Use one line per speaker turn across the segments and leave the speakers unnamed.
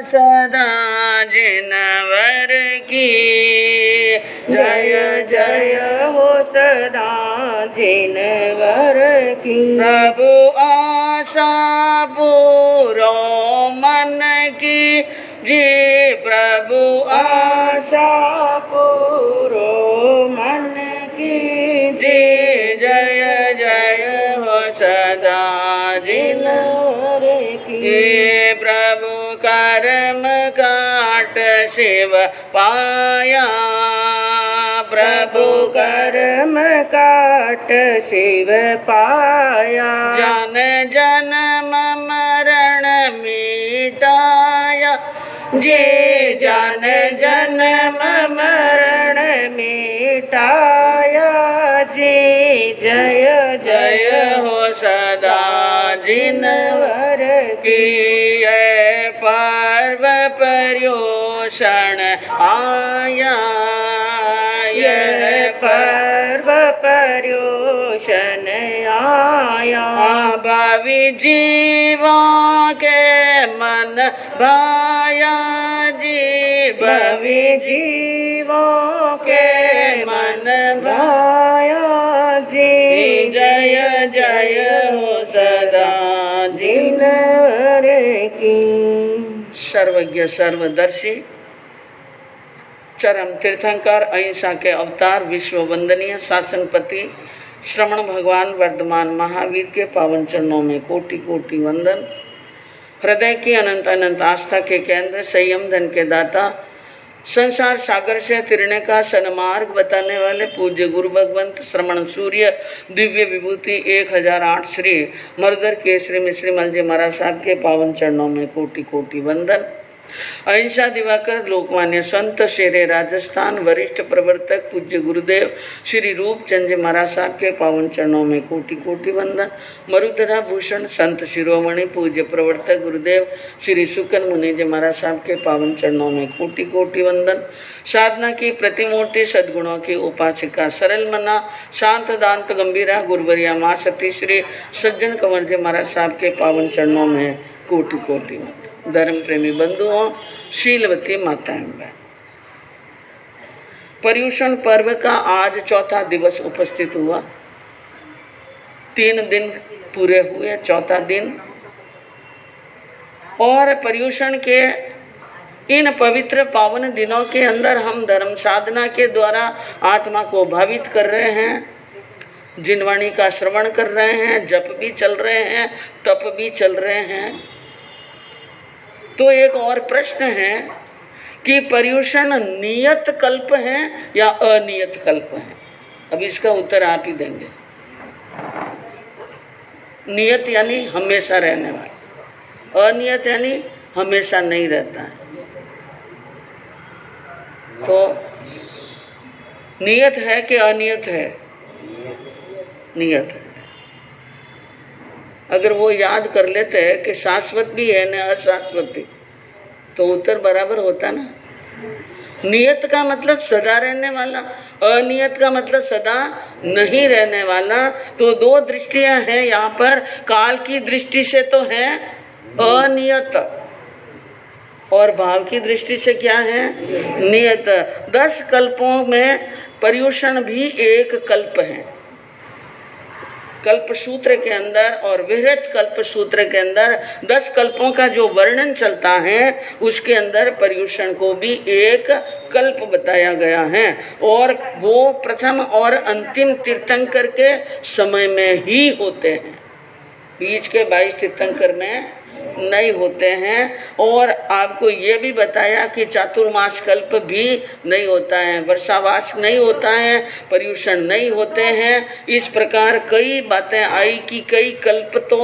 सदा जिनवर की जय जय हो सदा जिनवर की। प्रभु आशा पूरो मन की जी, प्रभु आशा पूरो मन की जी। जय जय हो सदा जिनवर की। प्रभु कर्म काट शिव पाया, प्रभु कर्म काट शिव पाया। जन जन्म मरण मिटाया जी, जन जन्म मरण मिटाया जी। जय जय हो सदा जिनवर की। पर्व पर्युषण आया, यह पर्व पर्युषण आया। भावी जीवों के मन भाया जी, भावी जीवों के मन भाया जी। जय जय हो सदा जिनवर की। सर्वज्ञ सर्वदर्शी चरम तीर्थंकर अहिंसा के अवतार विश्व वंदनीय शासनपति श्रवण भगवान वर्धमान महावीर के पावन चरणों में कोटि कोटि वंदन। हृदय की अनंत अनंत आस्था के केंद्र, संयम धन के दाता, संसार सागर से तिरने का सन्मार्ग बताने वाले पूज्य गुरु भगवंत श्रमण सूर्य दिव्य विभूति 1008 श्री मरदर केसरी मिश्री मल जी महाराज साहब के पावन चरणों में कोटि कोटि वंदन। अहिंसा दिवाकर लोकमान्य संत शेरे राजस्थान वरिष्ठ प्रवर्तक पूज्य गुरुदेव श्री रूपचंद जी महाराज साहब के पावन चरणों में कोटि कोटि वंदन। मरुधरा भूषण संत शिरोमणि पूज्य प्रवर्तक गुरुदेव श्री सुकन मुनि जी महाराज साहब के पावन चरणों में कोटि कोटि वंदन। साधना की प्रतिमूर्ति सद्गुणों की उपासिका सरल मना शांत दांत गंभीरा गुरुवरिया माँ सती श्री सज्जन कंवर जी महाराज साहब के पावन चरणों में कोटि कोटि वंदन। धर्म प्रेमी बंधुओं, शीलवती माताएं बहन, पर्युषण पर्व का आज चौथा दिवस उपस्थित हुआ। 3 दिन पूरे हुए, चौथा दिन। और पर्युषण के इन पवित्र पावन दिनों के अंदर हम धर्म साधना के द्वारा आत्मा को भावित कर रहे हैं, जिनवाणी का श्रवण कर रहे हैं, जप भी चल रहे हैं, तप भी चल रहे हैं। तो एक और प्रश्न है कि पर्युषण नियत कल्प है या अनियत कल्प है? अब इसका उत्तर आप ही देंगे। नियत यानी हमेशा रहने वाला, अनियत यानी हमेशा नहीं रहता है। तो नियत है कि अनियत है? नियत है। अगर वो याद कर लेते हैं कि शाश्वत भी है न अशाश्वत भी, तो उत्तर बराबर होता ना। नियत का मतलब सदा रहने वाला, अनियत का मतलब सदा नहीं रहने वाला। तो 2 दृष्टियां हैं यहाँ पर। काल की दृष्टि से तो है अनियत, और भाव की दृष्टि से क्या है? नियत। 10 कल्पों में पर्युषण भी एक कल्प है। कल्प सूत्र के अंदर और विहृत कल्प सूत्र के अंदर 10 कल्पों का जो वर्णन चलता है, उसके अंदर पर्युषण को भी एक कल्प बताया गया है। और वो प्रथम और अंतिम तीर्थंकर के समय में ही होते हैं, बीच के 22 तीर्थंकर में नहीं होते हैं। और आपको ये भी बताया कि चातुर्मास कल्प भी नहीं होता है, वर्षावास नहीं होता है, पर्युषण नहीं होते हैं। इस प्रकार कई बातें आई कि कई कल्प तो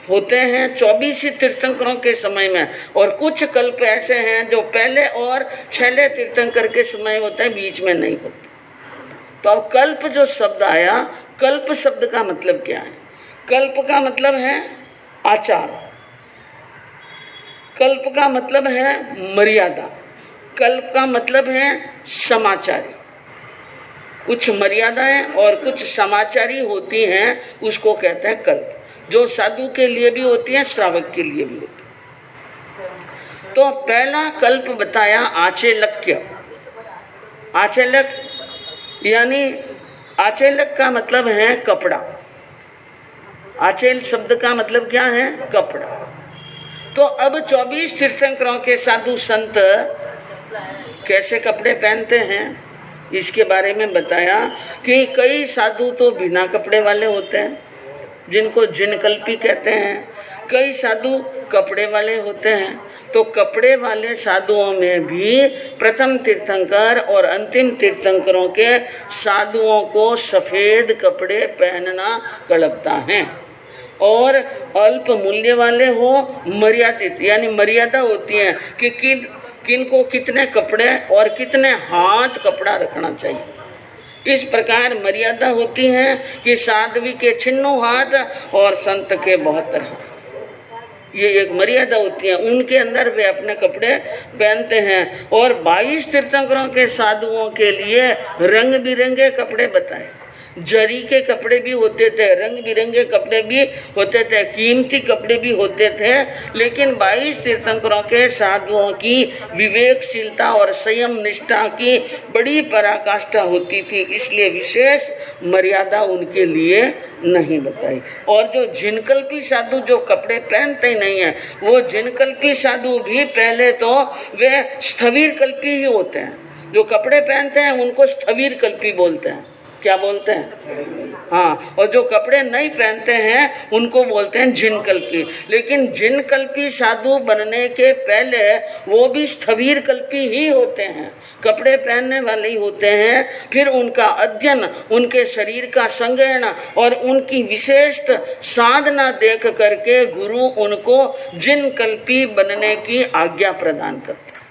होते हैं 24 तीर्थंकरों के समय में, और कुछ कल्प ऐसे हैं जो पहले और 6 तीर्थंकर के समय होते हैं, बीच में नहीं होते। तो अब कल्प जो शब्द आया, कल्प शब्द का मतलब क्या है? कल्प का मतलब है आचार, कल्प का मतलब है मर्यादा, कल्प का मतलब है समाचारी। कुछ मर्यादाएं और कुछ समाचारी होती हैं, उसको कहते हैं कल्प, जो साधु के लिए भी होती है, श्रावक के लिए भी होती है। तो पहला कल्प बताया आचेलक्य। आचेलक यानी आचेलक का मतलब है कपड़ा। आचेल शब्द का मतलब क्या है? कपड़ा। तो अब 24 तीर्थंकरों के साधु संत कैसे कपड़े पहनते हैं इसके बारे में बताया कि कई साधु तो बिना कपड़े वाले होते हैं, जिनको जिनकल्पी कहते हैं। कई साधु कपड़े वाले होते हैं। तो कपड़े वाले साधुओं में भी प्रथम तीर्थंकर और अंतिम तीर्थंकरों के साधुओं को सफेद कपड़े पहनना कड़पता है। और अल्प मूल्य वाले हो, मर्यादित यानी मर्यादा होती है कि किनको कितने कपड़े और कितने हाथ कपड़ा रखना चाहिए। इस प्रकार मर्यादा होती है कि साध्वी के 96 हाथ और संत के 72 हाथ। ये एक मर्यादा होती है, उनके अंदर वे अपने कपड़े पहनते हैं। और 22 तीर्थंकरों के साधुओं के लिए रंग बिरंगे कपड़े बताए। जरी के कपड़े भी होते थे, रंग बिरंगे कपड़े भी होते थे, कीमती कपड़े भी होते थे। लेकिन 22 तीर्थंकरों के साधुओं की विवेकशीलता और संयम निष्ठा की बड़ी पराकाष्ठा होती थी, इसलिए विशेष मर्यादा उनके लिए नहीं बताई। और जो जिनकल्पी साधु जो कपड़े पहनते ही नहीं है, वो जिनकल्पी साधु भी पहले तो वे स्थवीर कल्पी ही होते हैं। जो कपड़े पहनते हैं उनको स्थवीर कल्पी बोलते हैं। क्या बोलते हैं? हाँ। और जो कपड़े नहीं पहनते हैं उनको बोलते हैं जिनकल्पी। लेकिन जिनकल्पी साधु बनने के पहले वो भी स्थवीर कल्पी ही होते हैं, कपड़े पहनने वाले ही होते हैं। फिर उनका अध्ययन, उनके शरीर का संज्ञान और उनकी विशेष साधना देख करके गुरु उनको जिनकल्पी बनने की आज्ञा प्रदान करते हैं।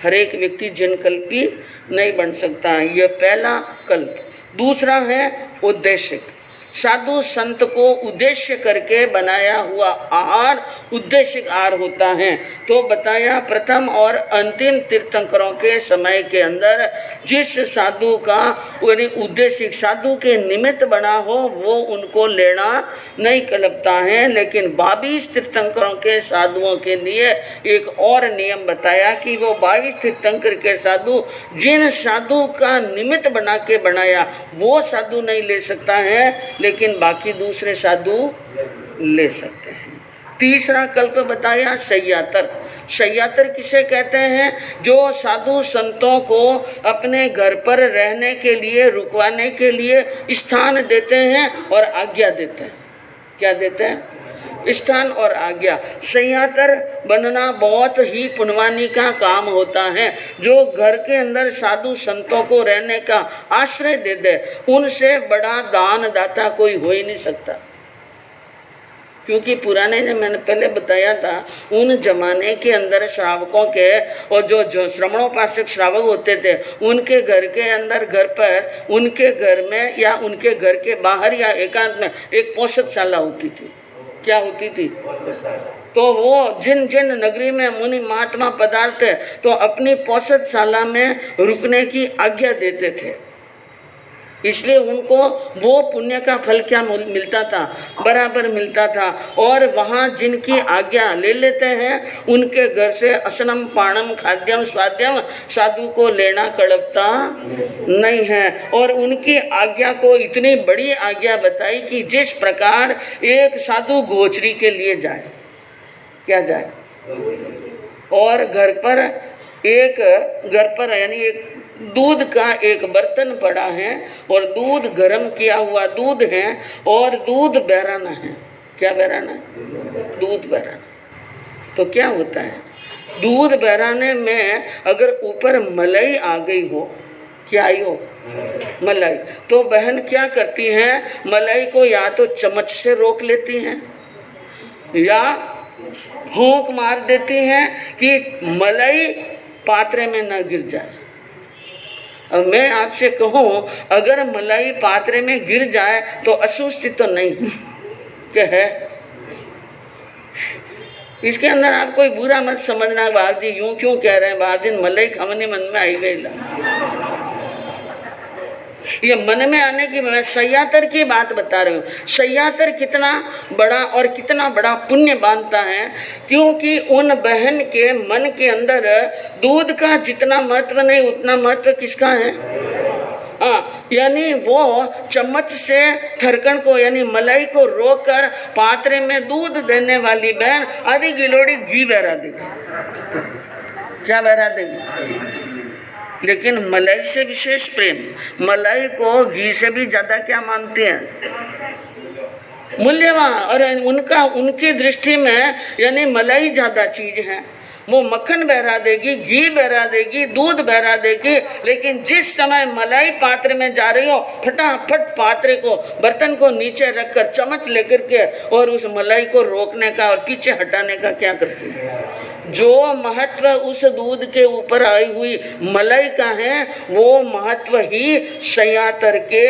हर एक व्यक्ति जिनकल्पी नहीं बन सकता। यह पहला कल्प। दूसरा है उद्देश्य। साधु संत को उद्देश्य करके बनाया हुआ आहार उद्देश्य आहार होता है। तो बताया प्रथम और अंतिम तीर्थंकरों के समय के अंदर जिस साधु का उद्देश्य साधु के निमित्त बना हो वो उनको लेना नहीं कल्पता है। लेकिन 22 तीर्थंकरों के साधुओं के लिए एक और नियम बताया कि वो 22 तीर्थंकर के साधु जिन साधु का निमित्त बना के बनाया वो साधु नहीं ले सकता है, लेकिन बाकी दूसरे साधु ले सकते हैं। तीसरा कल्प बताया सह्यातर। सह्यातर किसे कहते हैं? जो साधु संतों को अपने घर पर रहने के लिए, रुकवाने के लिए स्थान देते हैं और आज्ञा देते हैं। क्या देते हैं? स्थान और आज्ञा। सह्यातर बनना बहुत ही पुण्यवानी का काम होता है। जो घर के अंदर साधु संतों को रहने का आश्रय दे दे, उनसे बड़ा दान दाता कोई हो ही नहीं सकता। क्योंकि पुराने जो मैंने पहले बताया था, उन जमाने के अंदर श्रावकों के और जो श्रमणोपासक श्रावक होते थे, उनके घर के अंदर, घर पर, उनके घर में या उनके घर के बाहर या एकांत में एक पोषकशाला होती थी। क्या होती थी? तो वो जिन जिन नगरी में मुनि महात्मा पधारते तो अपनी पोषकशाला में रुकने की आज्ञा देते थे। इसलिए उनको वो पुण्य का फल क्या मिलता था? बराबर मिलता था। और वहाँ जिनकी आज्ञा ले लेते हैं उनके घर से असनम पाणम खाद्यम स्वाद्यम साधु को लेना कड़पता नहीं है। और उनकी आज्ञा को इतनी बड़ी आज्ञा बताई कि जिस प्रकार एक साधु गोचरी के लिए जाए, क्या जाए, और घर पर यानी एक दूध का एक बर्तन पड़ा है और दूध गर्म किया हुआ दूध है और दूध बहराना है। क्या बहराना है? दूध बहराना। तो क्या होता है? दूध बहराने में अगर ऊपर मलाई आ गई हो, क्या आई हो? मलाई। तो बहन क्या करती हैं? मलाई को या तो चम्मच से रोक लेती हैं या फूंक मार देती हैं कि मलाई पात्रे में न गिर जाए। अब मैं आपसे कहूँ, अगर मलाई पात्रे में गिर जाए तो असुस्ति तो नहीं क्या है? इसके अंदर आप कोई बुरा मत समझना। बाबू जी यूं क्यों कह रहे हैं? बाबू जी मलाई खमनी मन में आई गई। ये मन में आने की, मैं सह्यातर की बात बता रही हूँ। सह्यातर कितना बड़ा और कितना बड़ा पुण्य बांधता है, क्योंकि उन बहन के मन के अंदर दूध का जितना महत्व नहीं उतना महत्व किसका है? हाँ, यानी वो चम्मच से थरकन को यानी मलाई को रोककर पात्रे में दूध देने वाली बहन आधी गिलोड़ी घी बहरा देगी। क्या बहरा देगी? लेकिन मलाई से विशेष प्रेम, मलाई को घी से भी ज्यादा क्या मानते हैं? मूल्यवान। और उनकी दृष्टि में यानी मलाई ज्यादा चीज है। वो मक्खन बहरा देगी, घी बहरा देगी, दूध बहरा देगी, लेकिन जिस समय मलाई पात्र में जा रही हो, फटाफट पात्रे को, बर्तन को नीचे रखकर चम्मच लेकर के और उस मलाई को रोकने का और पीछे हटाने का क्या करती है। जो महत्व उस दूध के ऊपर आई हुई मलाई का है, वो महत्व ही सह्यातर के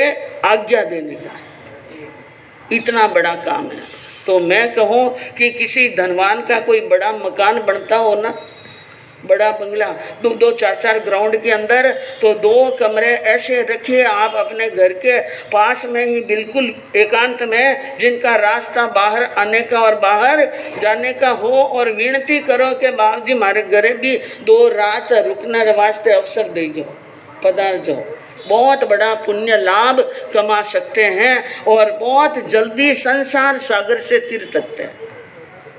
आज्ञा देने का है। इतना बड़ा काम है। तो मैं कहूँ कि किसी धनवान का कोई बड़ा मकान बनता हो ना, बड़ा बंगला, दो चार ग्राउंड के अंदर, तो 2 कमरे ऐसे रखिए आप अपने घर के पास में ही, बिल्कुल एकांत में, जिनका रास्ता बाहर आने का और बाहर जाने का हो, और विनती करो कि बाबू जी हमारे घरे भी 2 रात रुकने वास्ते अवसर दे जाओ, पधार जाओ। बहुत बड़ा पुण्य लाभ कमा सकते हैं और बहुत जल्दी संसार सागर से तिर सकते हैं।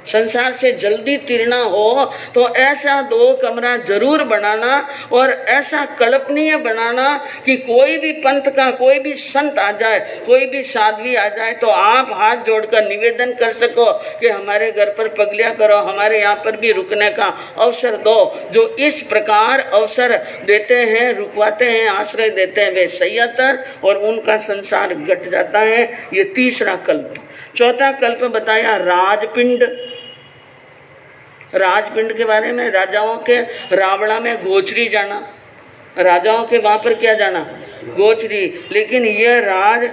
संसार से जल्दी तिरना हो तो ऐसा 2 कमरा जरूर बनाना, और ऐसा कल्पनीय बनाना कि कोई भी पंथ का कोई भी संत आ जाए, कोई भी साध्वी आ जाए, तो आप हाथ जोड़कर निवेदन कर सको कि हमारे घर पर पगलिया करो, हमारे यहाँ पर भी रुकने का अवसर दो। जो इस प्रकार अवसर देते हैं, रुकवाते हैं, आश्रय देते हैं, वे सह्यातर, और उनका संसार घट जाता है। ये तीसरा कल्प। चौथा कल्प बताया राजपिंड। राजपिंड के बारे में, राजाओं के रावणा में गोचरी जाना, राजाओं के वहां पर क्या जाना? गोचरी। लेकिन यह राज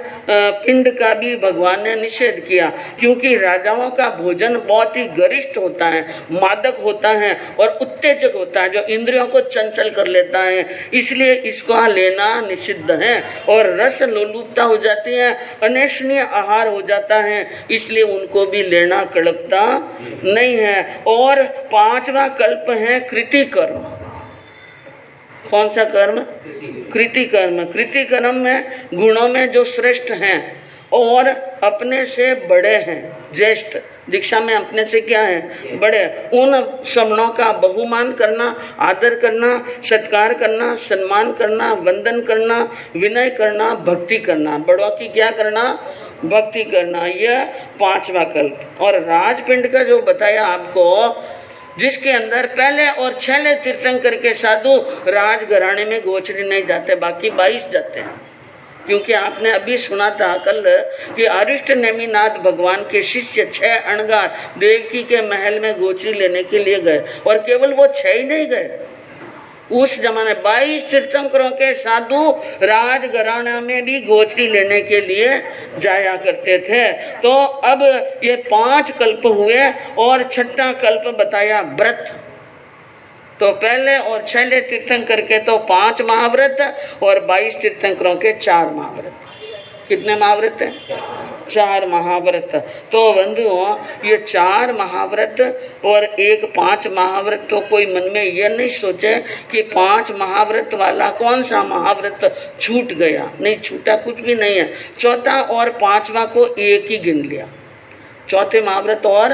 पिंड का भी भगवान ने निषेध किया, क्योंकि राजाओं का भोजन बहुत ही गरिष्ठ होता है, मादक होता है और उत्तेजक होता है, जो इंद्रियों को चंचल कर लेता है, इसलिए इसको लेना निषिद्ध है। और रस लोलुपता हो जाती है, अनेशनीय आहार हो जाता है, इसलिए उनको भी लेना कल्पता नहीं है। और 5वां कल्प है कृति कर्म। कौन सा कर्म? कृति कर्म। कृति कर्म में गुणों में जो श्रेष्ठ हैं और अपने से बड़े हैं, ज्येष्ठ, दीक्षा में अपने से क्या है? बड़े, उन श्रमणों का बहुमान करना, आदर करना, सत्कार करना, सम्मान करना, वंदन करना, विनय करना, भक्ति करना। बड़ों की क्या करना? भक्ति करना। यह 5वां कल्प। और राजपिंड का जो बताया आपको, जिसके अंदर पहले और छेले तीर्थंकर के साधु राजघराने में गोचरी नहीं जाते, बाकी 22 जाते हैं। क्योंकि आपने अभी सुना था कल कि अरिष्ट नेमिनाथ भगवान के शिष्य 6 अणगार देवकी के महल में गोचरी लेने के लिए गए, और केवल वो 6 ही नहीं गए, उस जमाने 22 तीर्थंकरों के साधु राजघराना में भी गोचरी लेने के लिए जाया करते थे। तो अब ये 5 कल्प हुए, और 6वां कल्प बताया व्रत। तो पहले और छेले तीर्थंकर के तो 5 महाव्रत, और 22 तीर्थंकरों के 4 महाव्रत। कितने महाव्रत हैं? 4 महाव्रत। तो बंधुओं, ये 4 महाव्रत और 5 महाव्रत, तो कोई मन में ये नहीं सोचे कि 5 महाव्रत वाला कौन सा महाव्रत छूट गया। नहीं छूटा, कुछ भी नहीं है। 4था और 5वां को एक ही गिन लिया। 4थे महाव्रत और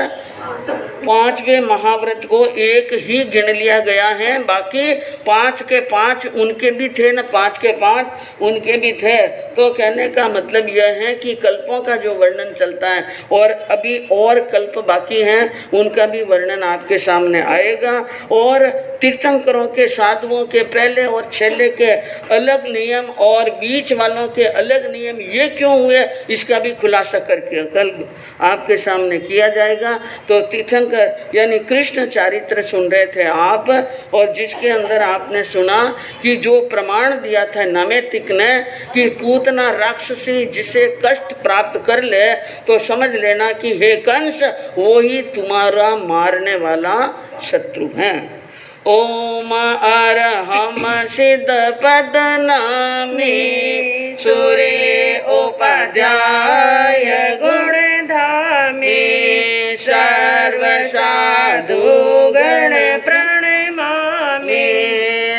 5वें महाव्रत को एक ही गिन लिया गया है। बाकी 5 के 5 उनके भी थे ना, 5 के 5 उनके भी थे। तो कहने का मतलब यह है कि कल्पों का जो वर्णन चलता है, और अभी और कल्प बाकी हैं, उनका भी वर्णन आपके सामने आएगा। और तीर्थंकरों के साधुओं के पहले और छेले के अलग नियम और बीच वालों के अलग नियम, ये क्यों हुए, इसका भी खुलासा करके कल आपके सामने किया जाएगा। तो तीर्थंकर यानी कृष्ण चरित्र सुन रहे थे आप, और जिसके अंदर आपने सुना कि जो प्रमाण दिया था नैमित्तिक ने कि पूतना राक्षसी जिसे कष्ट प्राप्त कर ले, तो समझ लेना कि हे कंस, वो ही तुम्हारा मारने वाला शत्रु है। ओम अरहम सिद्ध पद नामी सूर्य उपाध्याय गुण धामी सर्व साधु गण प्रणमामि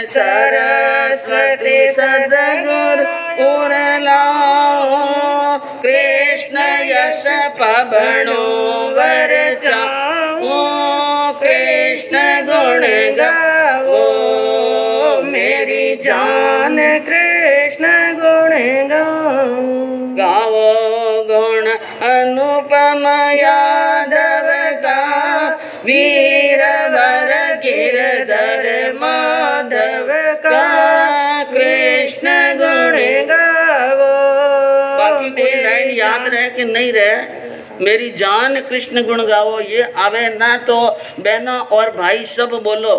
सरस्वती सद्गुरु उरलाओ कृष्ण यश पवनो वर चाओ कृष्ण गुण गाओ मेरी जान कृष्ण गुण गाओ गुण अनुपम यादव का वीर वर गिरधर माधव का कृष्ण गुण गाओ। बाकी कोई लाइन याद रहे कि नहीं रहे, मेरी जान कृष्ण गुण गाओ ये आवे ना तो बहनों और भाई सब बोलो,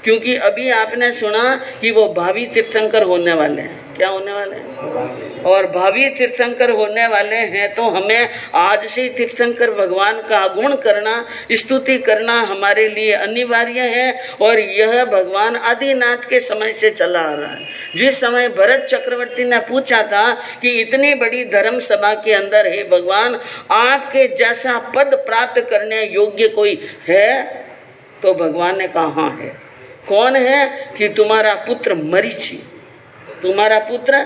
क्योंकि अभी आपने सुना कि वो भावी तीर्थंकर होने वाले हैं। क्या होने वाले हैं? और भावी तीर्थंकर होने वाले हैं तो हमें आज से तीर्थंकर भगवान का गुण करना, स्तुति करना हमारे लिए अनिवार्य है। और यह भगवान आदिनाथ के समय से चला आ रहा है। जिस समय भरत चक्रवर्ती ने पूछा था कि इतनी बड़ी धर्म सभा के अंदर हे भगवान आपके जैसा पद प्राप्त करने योग्य कोई है, तो भगवान ने कहा हाँ है। कौन है? कि तुम्हारा पुत्र मरीचि, तुम्हारा पुत्र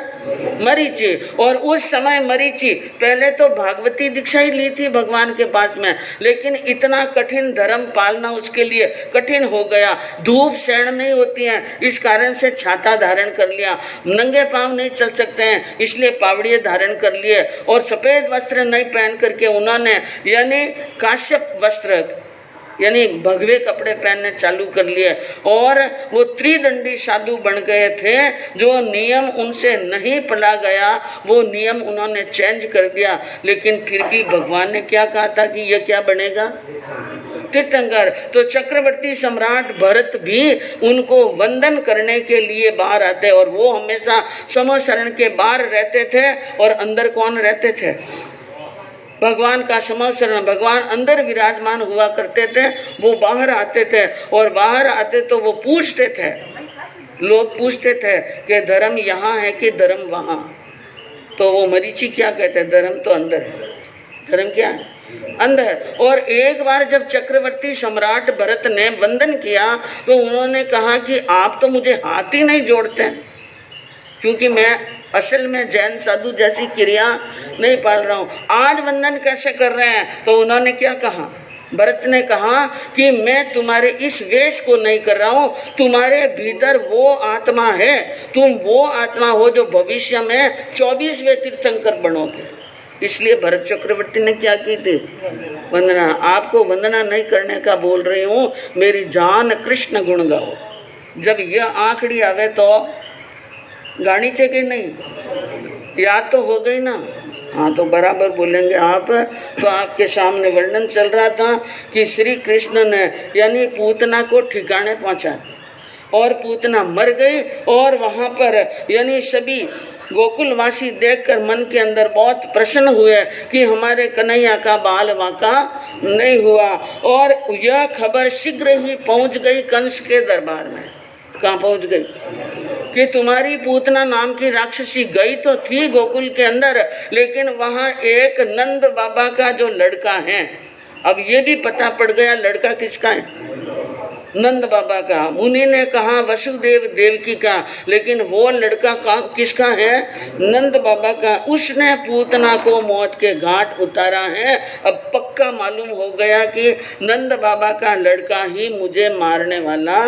मरीचि। और उस समय मरीचि पहले तो भागवती दीक्षा ही ली थी भगवान के पास में, लेकिन इतना कठिन धर्म पालना उसके लिए कठिन हो गया। धूप सहन नहीं होती है, इस कारण से छाता धारण कर लिया। नंगे पांव नहीं चल सकते हैं, इसलिए पावड़िये धारण कर लिए। और सफेद वस्त्र नहीं पहन करके उन्होंने यानी काश्यप वस्त्र यानी भगवे कपड़े पहनने चालू कर लिए। और वो त्रिदंडी साधु बन गए थे। जो नियम उनसे नहीं पढ़ा गया वो नियम उन्होंने चेंज कर दिया। लेकिन फिर भी भगवान ने क्या कहा था कि ये क्या बनेगा? तीर्थंकर। तो चक्रवर्ती सम्राट भरत भी उनको वंदन करने के लिए बाहर आते और वो हमेशा समशरण के बाहर रहते थे। और अंदर कौन रहते थे? भगवान का समशरण, भगवान अंदर विराजमान हुआ करते थे, वो बाहर आते थे। और बाहर आते तो वो पूछते थे, लोग पूछते थे कि धर्म यहाँ है कि धर्म वहाँ। तो वो मरीचि क्या कहते हैं? धर्म तो अंदर है। धर्म क्या है? अंदर। और एक बार जब चक्रवर्ती सम्राट भरत ने वंदन किया तो उन्होंने कहा कि आप तो मुझे हाथ ही नहीं जोड़ते, क्योंकि मैं असल में जैन साधु जैसी क्रिया नहीं पाल रहा हूँ। आज वंदन कैसे कर रहे हैं? तो उन्होंने क्या कहा? भरत ने कहा कि मैं तुम्हारे इस वेश को नहीं कर रहा हूँ, तुम्हारे भीतर वो आत्मा है, तुम वो आत्मा हो जो भविष्य में 24वें तीर्थंकर बनोगे। इसलिए भरत चक्रवर्ती ने क्या की थी? वंदना। आपको वंदना नहीं करने का बोल रही हूँ, मेरी जान कृष्ण गुण गाओ। जब यह आंखड़ी आवे तो गाड़ी चाहिए नहीं, याद तो हो गई ना? हाँ, तो बराबर बोलेंगे आप। तो आपके सामने वर्णन चल रहा था कि श्री कृष्ण ने यानी पूतना को ठिकाने पहुंचा और पूतना मर गई। और वहाँ पर यानी सभी गोकुलवासी देखकर मन के अंदर बहुत प्रसन्न हुए कि हमारे कन्हैया का बाल वाका नहीं हुआ। और यह खबर शीघ्र ही पहुँच गई कंस के दरबार में। कहाँ पहुँच गई? कि तुम्हारी पूतना नाम की राक्षसी गई तो थी गोकुल के अंदर, लेकिन वहाँ एक नंद बाबा का जो लड़का है, अब ये भी पता पड़ गया लड़का किसका है? नंद बाबा का। मुनि ने कहा वसुदेव देवकी का, लेकिन वो लड़का किसका है? नंद बाबा का। उसने पूतना को मौत के घाट उतारा है। अब पक्का मालूम हो गया कि नंद बाबा का लड़का ही मुझे मारने वाला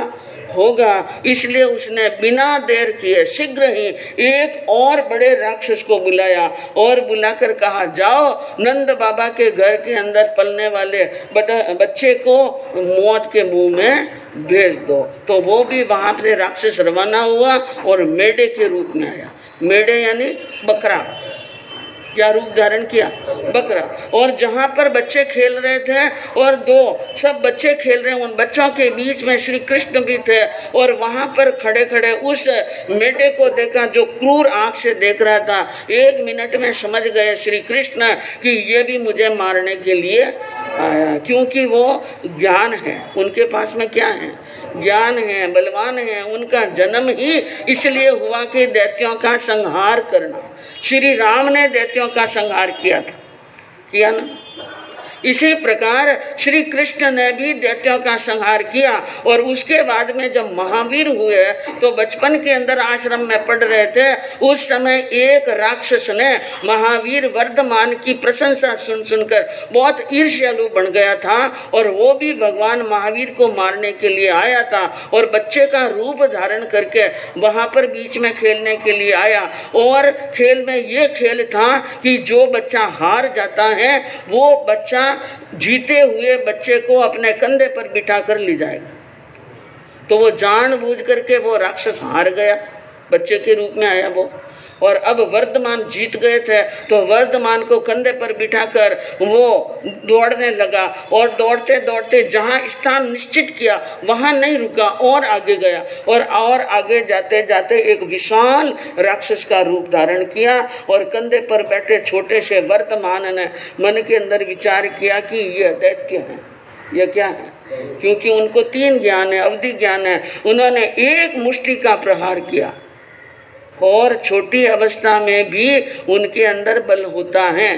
होगा। इसलिए उसने बिना देर किए शीघ्र ही एक और बड़े राक्षस को बुलाया और बुलाकर कहा जाओ नंद बाबा के घर के अंदर पलने वाले बच्चे को मौत के मुंह में भेज दो। तो वो भी वहां से राक्षस रवाना हुआ और मेढे के रूप में आया। मेढे यानी बकरा। क्या रूप धारण किया? बकरा। और जहाँ पर बच्चे खेल रहे थे और सब बच्चे खेल रहे, उन बच्चों के बीच में श्री कृष्ण भी थे। और वहाँ पर खड़े खड़े उस मेढे को देखा जो क्रूर आंख से देख रहा था। 1 मिनट में समझ गए श्री कृष्ण कि ये भी मुझे मारने के लिए आया, क्योंकि वो ज्ञान है उनके पास में। क्या है? ज्ञान है, बलवान है, उनका जन्म ही इसलिए हुआ कि दैत्यों का संहार करना। श्री राम ने दैत्यों का संहार किया था, किया ना। इसी प्रकार श्री कृष्ण ने भी दैत्यों का संहार किया। और उसके बाद में जब महावीर हुए तो बचपन के अंदर आश्रम में पढ़ रहे थे, उस समय एक राक्षस ने महावीर वर्धमान की प्रशंसा सुन सुनकर बहुत ईर्ष्यालु बन गया था और वो भी भगवान महावीर को मारने के लिए आया था और बच्चे का रूप धारण करके वहाँ पर बीच में खेलने के लिए आया। और खेल में ये खेल था कि जो बच्चा हार जाता है वो बच्चा जीते हुए बच्चे को अपने कंधे पर बिठा कर ले जाएगा। तो वो जानबूझ करके वो राक्षस हार गया, बच्चे के रूप में आया वो। और अब वर्धमान जीत गए थे तो वर्धमान को कंधे पर बिठाकर वो दौड़ने लगा और दौड़ते दौड़ते जहाँ स्थान निश्चित किया वहाँ नहीं रुका और आगे गया और आगे जाते जाते एक विशाल राक्षस का रूप धारण किया। और कंधे पर बैठे छोटे से वर्धमान ने मन के अंदर विचार किया कि यह दैत्य है, यह क्या है, क्योंकि उनको 3 ज्ञान है, अवधि ज्ञान है। उन्होंने एक मुष्टि का प्रहार किया और छोटी अवस्था में भी उनके अंदर बल होता है।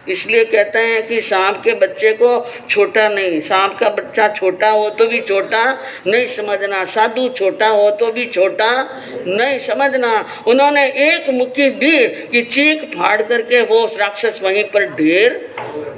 इसलिए कहते हैं कि सांप के बच्चे को छोटा नहीं, सांप का बच्चा छोटा हो तो भी छोटा नहीं समझना, साधु छोटा हो तो भी छोटा नहीं समझना। उन्होंने एक मुट्ठी दी कि चीख फाड़ करके वो राक्षस वहीं पर ढेर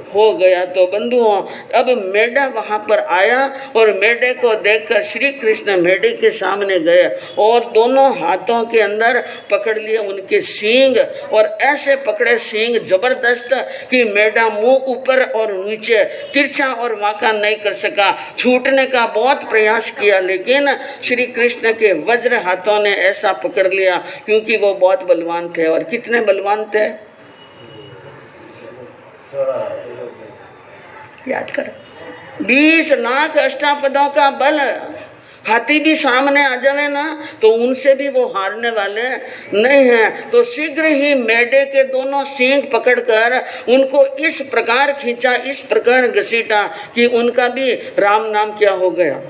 हो गया। तो बंधुओं, अब मेढा वहाँ पर आया और मेढे को देखकर श्री कृष्ण मेढे के सामने गए और दोनों हाथों के अंदर पकड़ लिए उनके सींग और ऐसे पकड़े सींग जबरदस्त कि मेढा मुंह ऊपर और नीचे तिरछा और वांका नहीं कर सका। छूटने का बहुत प्रयास किया लेकिन श्री कृष्ण के वज्र हाथों ने ऐसा पकड़ लिया, क्योंकि वो बहुत बलवान थे। और कितने बलवान थे याद करो, 20 लाख अष्टापदों का बल। हाथी भी सामने आ जावे ना तो उनसे भी वो हारने वाले नहीं हैं। तो शीघ्र ही मेढे के दोनों सींग पकड़कर उनको इस प्रकार खींचा, इस प्रकार घसीटा कि उनका भी राम नाम क्या हो गया,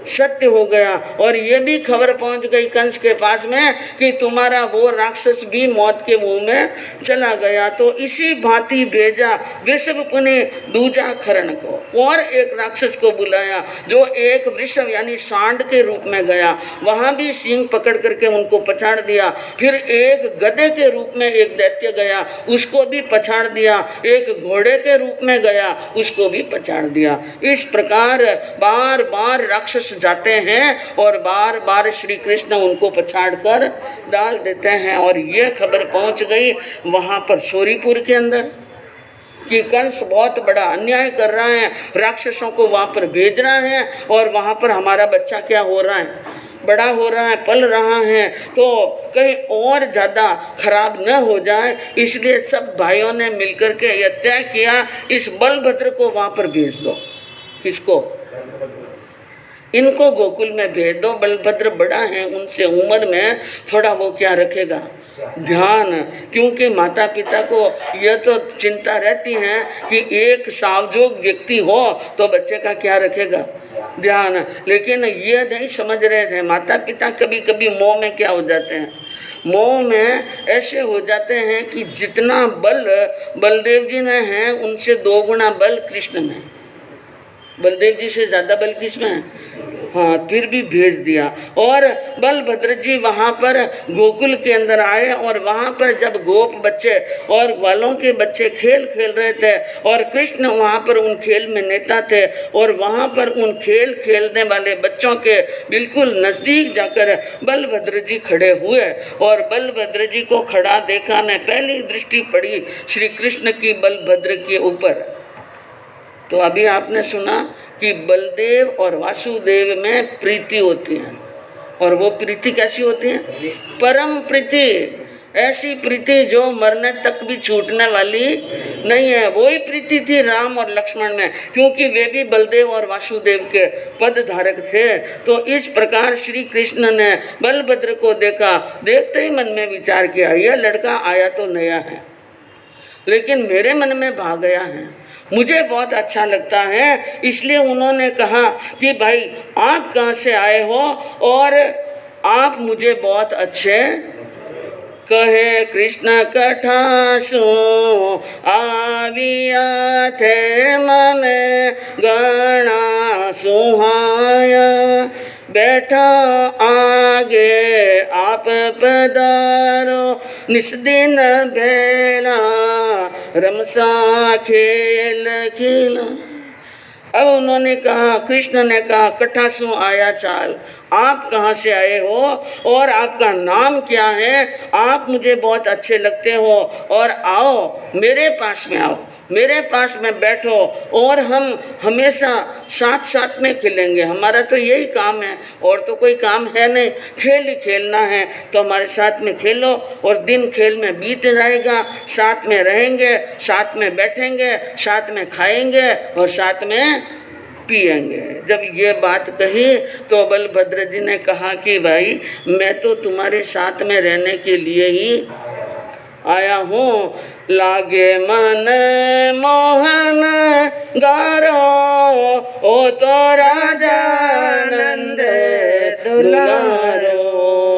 सत्य हो गया। और ये भी खबर पहुंच गई कंस के पास में कि तुम्हारा वो राक्षस भी मौत के मुंह में चला गया। तो इसी भांति भेजा वृषभ पुनि दूजा खरण को, और एक राक्षस को बुलाया जो एक वृषभ यानी सांड के रूप में गया, वहां भी सींग पकड़ करके उनको पछाड़ दिया। फिर एक गधे के रूप में एक दैत्य गया, उसको भी पछाड़ दिया। एक घोड़े के रूप में गया, उसको भी पछाड़ दिया। इस प्रकार बार बार राक्षस जाते हैं और बार बार श्री कृष्ण उनको पछाड़ कर डाल देते हैं। और ये खबर पहुंच गई वहां पर शोरीपुर के अंदर कि कंस बहुत बड़ा अन्याय कर रहा है, राक्षसों को वहां पर भेज रहा है और वहां पर हमारा बच्चा क्या हो रहा है, बड़ा हो रहा है, पल रहा है, तो कहीं और ज़्यादा खराब न हो जाए। इसलिए सब भाइयों ने मिलकर के यह तय किया इस बलभद्र को वहां पर भेज दो। किसको? इनको गोकुल में भेज दो। बलभद्र बड़ा है, उनसे उम्र में थोड़ा वो क्या रखेगा ध्यान, क्योंकि माता पिता को यह तो चिंता रहती है कि एक सावजोग व्यक्ति हो तो बच्चे का क्या रखेगा ध्यान। लेकिन ये नहीं समझ रहे थे माता पिता, कभी कभी मोह में क्या हो जाते हैं, मोह में ऐसे हो जाते हैं कि जितना बल बलदेव जी में है उनसे 2 गुना बल कृष्ण में, बलदेव जी से ज्यादा बल किसमें है। हाँ, फिर भी भेज दिया। और बलभद्र जी वहाँ पर गोकुल के अंदर आए और वहाँ पर जब गोप बच्चे और ग्वालों के बच्चे खेल खेल रहे थे और कृष्ण वहाँ पर उन खेल में नेता थे और वहाँ पर उन खेल खेलने वाले बच्चों के बिल्कुल नजदीक जाकर बलभद्र जी खड़े हुए और बलभद्र जी को खड़ा देखा ने पहली दृष्टि पड़ी श्री कृष्ण की बलभद्र के ऊपर। तो अभी आपने सुना कि बलदेव और वासुदेव में प्रीति होती है, और वो प्रीति कैसी होती है? परम प्रीति, ऐसी प्रीति जो मरने तक भी छूटने वाली नहीं है। वही प्रीति थी राम और लक्ष्मण में, क्योंकि वे भी बलदेव और वासुदेव के पद धारक थे। तो इस प्रकार श्री कृष्ण ने बलभद्र को देखा, देखते ही मन में विचार किया यह लड़का आया तो नया है, लेकिन मेरे मन में भा गया है, मुझे बहुत अच्छा लगता है। इसलिए उन्होंने कहा कि भाई आप कहाँ से आए हो और आप मुझे बहुत अच्छे कहे कृष्ण कठासु आविया थे मन गणा सुहाय बैठा आगे आप पधारो निस्दिन भेला रमसा खेल खिला। अब उन्होंने कहा, कृष्ण ने कहा कठासु आया चाल, आप कहाँ से आए हो और आपका नाम क्या है? आप मुझे बहुत अच्छे लगते हो और आओ मेरे पास में, आओ मेरे पास में बैठो और हम हमेशा साथ साथ में खेलेंगे। हमारा तो यही काम है और तो कोई काम है नहीं, खेल ही खेलना है, तो हमारे साथ में खेलो और दिन खेल में बीत जाएगा। साथ में रहेंगे, साथ में बैठेंगे, साथ में खाएंगे और साथ में पिएंगे। जब ये बात कही तो बलभद्र जी ने कहा कि भाई मैं तो तुम्हारे साथ में रहने के लिए ही आया हूँ। लागे मन मोहन गारो ओ तो राजा नंद दुलारो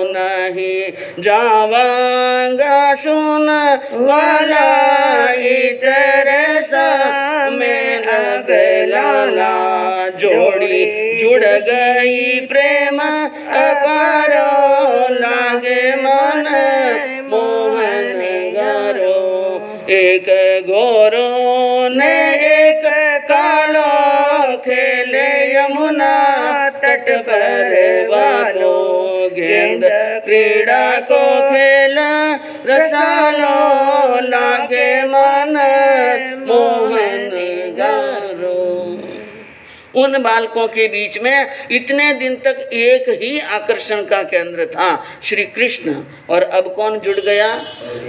नहीं जावांगा सुन वाला इधर सा मेरा बेलाला जोड़ी जुड़ गई प्रेम अपारो लागे मन मोहन गारो एक गोरो ने एक कालो खेले यमुना तट पर वालो गेंद क्रीड़ा को खेल रसालो लागे मन मोहन गारो। उन बालकों के बीच में इतने दिन तक एक ही आकर्षण का केंद्र था श्री कृष्ण, और अब कौन जुड़ गया?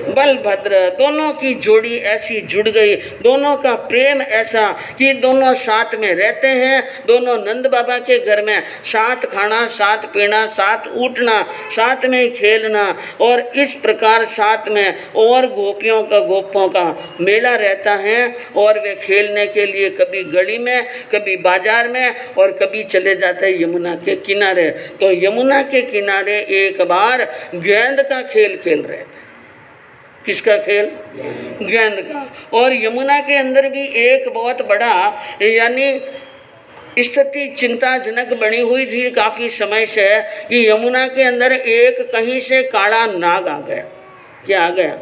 बलभद्र। दोनों की जोड़ी ऐसी जुड़ गई, दोनों का प्रेम ऐसा कि दोनों साथ में रहते हैं। दोनों नंद बाबा के घर में साथ खाना, साथ पीना, साथ उठना, साथ में खेलना, और इस प्रकार साथ में और गोपों का मेला रहता है। और वे खेलने के लिए कभी गली में, कभी बाजार में, और कभी चले जाते हैं यमुना के किनारे। तो यमुना के किनारे एक बार गेंद का खेल खेल रहे थे। किसका खेल? गेंद का। और यमुना के अंदर भी एक बहुत बड़ा यानी स्थिति चिंताजनक बनी हुई थी काफी समय से कि यमुना के अंदर एक कहीं से काला नाग आ गया। क्या आ गया?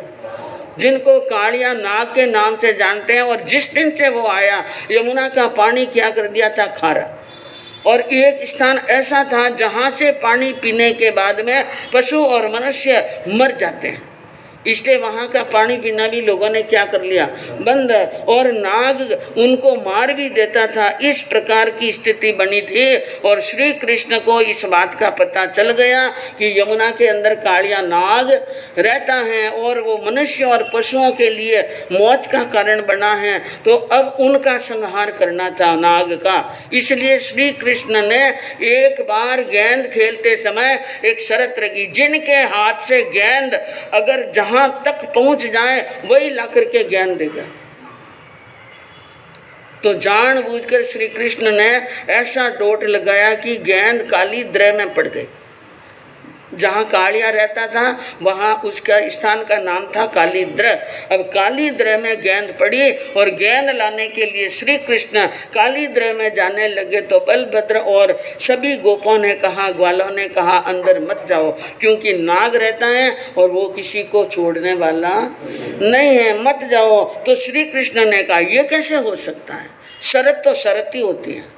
जिनको कालिया नाग के नाम से जानते हैं। और जिस दिन से वो आया यमुना का पानी क्या कर दिया था? खारा। और एक स्थान ऐसा था जहाँ से पानी पीने के बाद में पशु और मनुष्य मर जाते हैं, इसलिए वहाँ का पानी पीना भी लोगों ने क्या कर लिया? बंद। और नाग उनको मार भी देता था। इस प्रकार की स्थिति बनी थी। और श्री कृष्ण को इस बात का पता चल गया कि यमुना के अंदर कालिया नाग रहता है और वो मनुष्य और पशुओं के लिए मौत का कारण बना है। तो अब उनका संहार करना था नाग का। इसलिए श्री कृष्ण ने एक बार गेंद खेलते समय एक शर्त रखी, जिनके हाथ से गेंद अगर जहाँ तक पहुंच जाए वही ला करके ज्ञान देगा। तो जानबूझकर श्री कृष्ण ने ऐसा डोट लगाया कि गेंद काली द्रह में पड़ गई। जहाँ कालिया रहता था वहाँ उसका स्थान का नाम था कालीद्रह। अब कालीद्रह में गेंद पड़ी और गेंद लाने के लिए श्री कृष्ण कालीद्रह में जाने लगे तो बलभद्र और सभी गोपों ने कहा, ग्वालों ने कहा, अंदर मत जाओ, क्योंकि नाग रहता है और वो किसी को छोड़ने वाला नहीं है, मत जाओ। तो श्री कृष्ण ने कहा ये कैसे हो सकता है? शरत तो शरत ही होती है,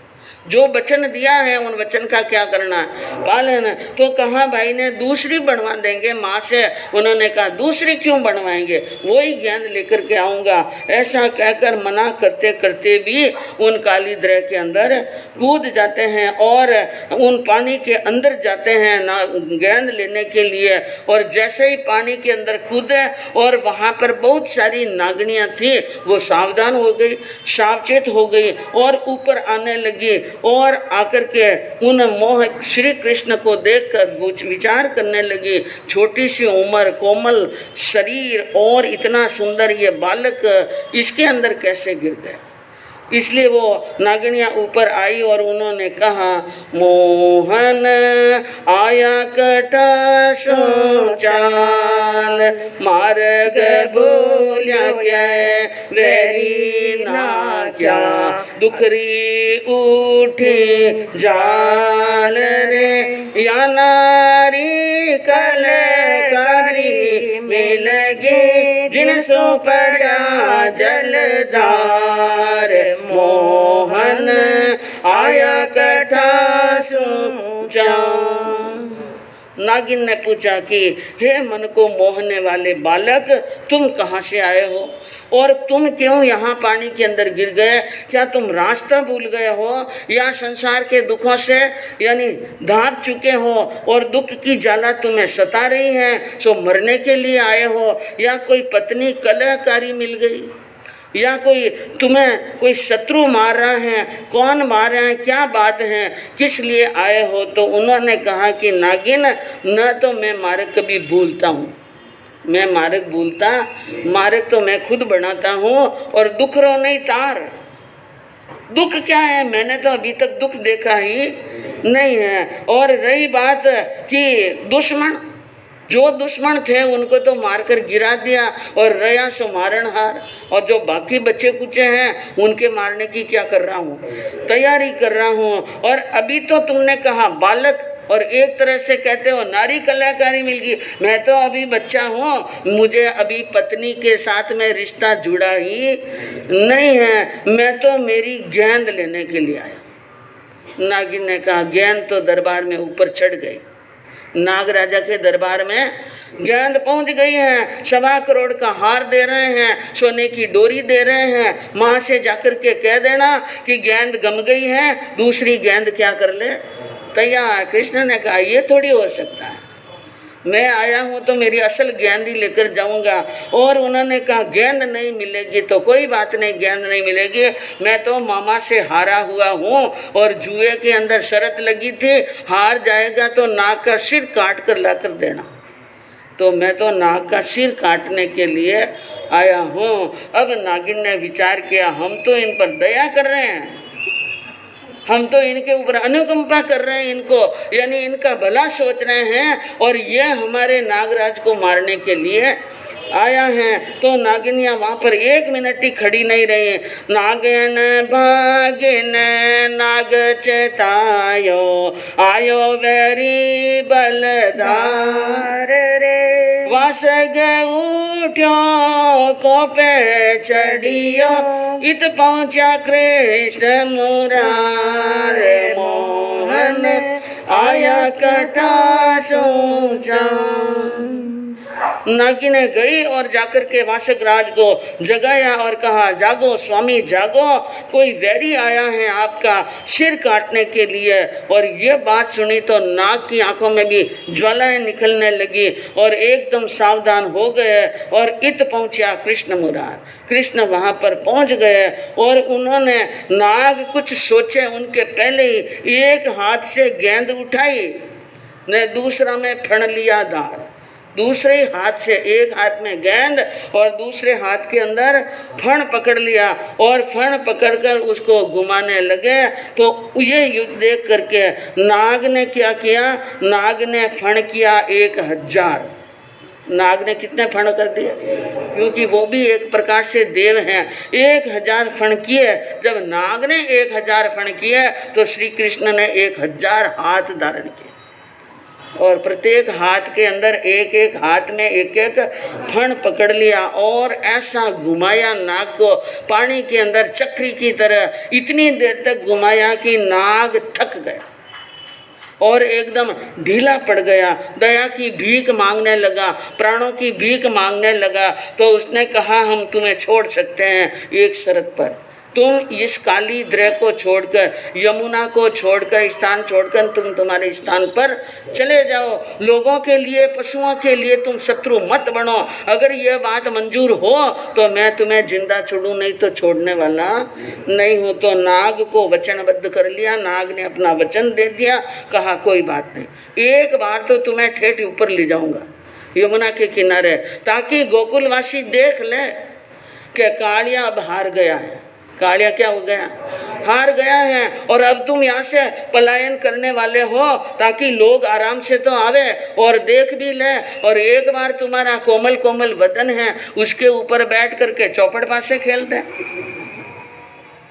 जो वचन दिया है उन वचन का क्या करना है? पालन। तो कहा भाई ने दूसरी बनवा देंगे माँ से। उन्होंने कहा दूसरी क्यों बनवाएंगे, वही गेंद लेकर के आऊँगा। ऐसा कहकर मना करते करते भी उन कालीद्रह के अंदर कूद जाते हैं और उन पानी के अंदर जाते हैं ना गेंद लेने के लिए। और जैसे ही पानी के अंदर कूदे और वहाँ पर बहुत सारी नागनियाँ थी, वो सावधान हो गई, सावचेत हो गई और ऊपर आने लगी और आकर के उन मोह श्री कृष्ण को देखकर विचार करने लगी। छोटी सी उम्र, कोमल शरीर और इतना सुंदर ये बालक इसके अंदर कैसे गिर गया? इसलिए वो नागिनियाँ ऊपर आई और उन्होंने कहा, मोहन आया कटा सो चाल, मार्ग बोलिया क्या वेरी ना क्या, दुखरी उठी जाल रे, या नारी कलकारी मिलगी, जिनसो पड़ा जलधार, मोहन आया कथा सोचा। नागिन ने पूछा कि हे मन को मोहने वाले बालक, तुम कहाँ से आए हो और तुम क्यों यहाँ पानी के अंदर गिर गए? क्या तुम रास्ता भूल गए हो या संसार के दुखों से यानी धाप चुके हो और दुख की ज्वाला तुम्हें सता रही है, सो मरने के लिए आए हो, या कोई पत्नी कलहकारी मिल गई, या कोई तुम्हें कोई शत्रु मार रहा है, कौन मार रहा है, क्या बात है, किस लिए आए हो? तो उन्होंने कहा कि नागिन, न तो मैं मार्ग कभी भूलता हूँ, मैं मार्ग भूलता, मार्ग तो मैं खुद बनाता हूँ, और दुख रो नहीं तार। दुख क्या है? मैंने तो अभी तक दुख देखा ही नहीं है। और रही बात कि दुश्मन, जो दुश्मन थे उनको तो मारकर गिरा दिया और रया सो मारणहार, और जो बाकी बच्चे कुचे हैं उनके मारने की क्या कर रहा हूँ, तैयारी कर रहा हूँ। और अभी तो तुमने कहा बालक, और एक तरह से कहते हो नारी कलाकारी मिल गई। मैं तो अभी बच्चा हूँ, मुझे अभी पत्नी के साथ में रिश्ता जुड़ा ही नहीं है, मैं तो मेरी गेंद लेने के लिए आया। नागिन ने कहा, गेंद तो दरबार में ऊपर चढ़ गई, नाग राजा के दरबार में गेंद पहुंच गई है, 1.25 करोड़ का हार दे रहे हैं, सोने की डोरी दे रहे हैं। माँ से जाकर के कह देना कि गेंद गम गई है, दूसरी गेंद क्या कर ले तैयार। कृष्ण ने कहा, ये थोड़ी हो सकता है, मैं आया हूँ तो मेरी असल गेंद ही लेकर जाऊंगा। और उन्होंने कहा, गेंद नहीं मिलेगी तो कोई बात नहीं, गेंद नहीं मिलेगी, मैं तो मामा से हारा हुआ हूँ और जुए के अंदर शर्त लगी थी, हार जाएगा तो नाग का सिर काट कर ला कर देना। तो मैं तो नाग का सिर काटने के लिए आया हूँ। अब नागिन ने विचार किया, हम तो इन पर दया कर रहे हैं, हम तो इनके ऊपर अनुकंपा कर रहे हैं, इनको यानी इनका भला सोच रहे हैं, और ये हमारे नागराज को मारने के लिए आया है। तो नागिनियाँ वहाँ पर 1 मिनट ही खड़ी नहीं रही। नागिन भागिन नाग चेतायो, आयो वेरी बलदार रे, वास गे उठ्यो कोपे चढ़ियो, इत पहुँचा कृष्ण मुरारे, मोहन आया कथा सोचा। नागिने गई और जाकर के वासक राज को जगाया और कहा, जागो स्वामी जागो, कोई वैरी आया है आपका सिर काटने के लिए। और ये बात सुनी तो नाग की आंखों में भी ज्वालाएं निकलने लगी और एकदम सावधान हो गए। और इत पहुंचा कृष्ण मुरार, कृष्ण वहां पर पहुंच गए और उन्होंने नाग कुछ सोचे उनके पहले ही एक हाथ से गेंद उठाई ने दूसरा में फण लिया धार, दूसरे हाथ से, एक हाथ में गेंद और दूसरे हाथ के अंदर फण पकड़ लिया और फण पकड़कर उसको घुमाने लगे। तो ये युद्ध देख करके नाग ने क्या किया, नाग ने फण किया 1000। नाग ने कितने फण कर दिए, क्योंकि वो भी एक प्रकार से देव हैं। 1000 फण किए। जब नाग ने 1000 फण किए तो श्री कृष्ण ने 1000 हाथ धारण किए और प्रत्येक हाथ के अंदर एक एक हाथ में एक एक फण पकड़ लिया और ऐसा घुमाया नाग को पानी के अंदर चक्री की तरह, इतनी देर तक घुमाया कि नाग थक गया और एकदम ढीला पड़ गया, दया की भीख मांगने लगा, प्राणों की भीख मांगने लगा। तो उसने कहा, हम तुम्हें छोड़ सकते हैं एक शर्त पर, तुम इस काली द्रह को छोड़कर, यमुना को छोड़कर, स्थान छोड़कर तुम तुम्हारे स्थान पर चले जाओ। लोगों के लिए, पशुओं के लिए तुम शत्रु मत बनो। अगर यह बात मंजूर हो तो मैं तुम्हें जिंदा छोड़ूं, नहीं तो छोड़ने वाला नहीं हूँ। तो नाग को वचनबद्ध कर लिया, नाग ने अपना वचन दे दिया, कहा कोई बात नहीं, एक बार तो तुम्हें ठेठ ऊपर ले जाऊंगा यमुना के किनारे, ताकि गोकुलवासी देख ले कि कालिया अब हार गया है, कालिया क्या हो गया? हार गया है। और अब तुम यहाँ से पलायन करने वाले हो ताकि लोग आराम से तो आवे और देख भी ले, और एक बार तुम्हारा कोमल कोमल वतन है उसके ऊपर बैठ करके चौपड़ पासे खेलते,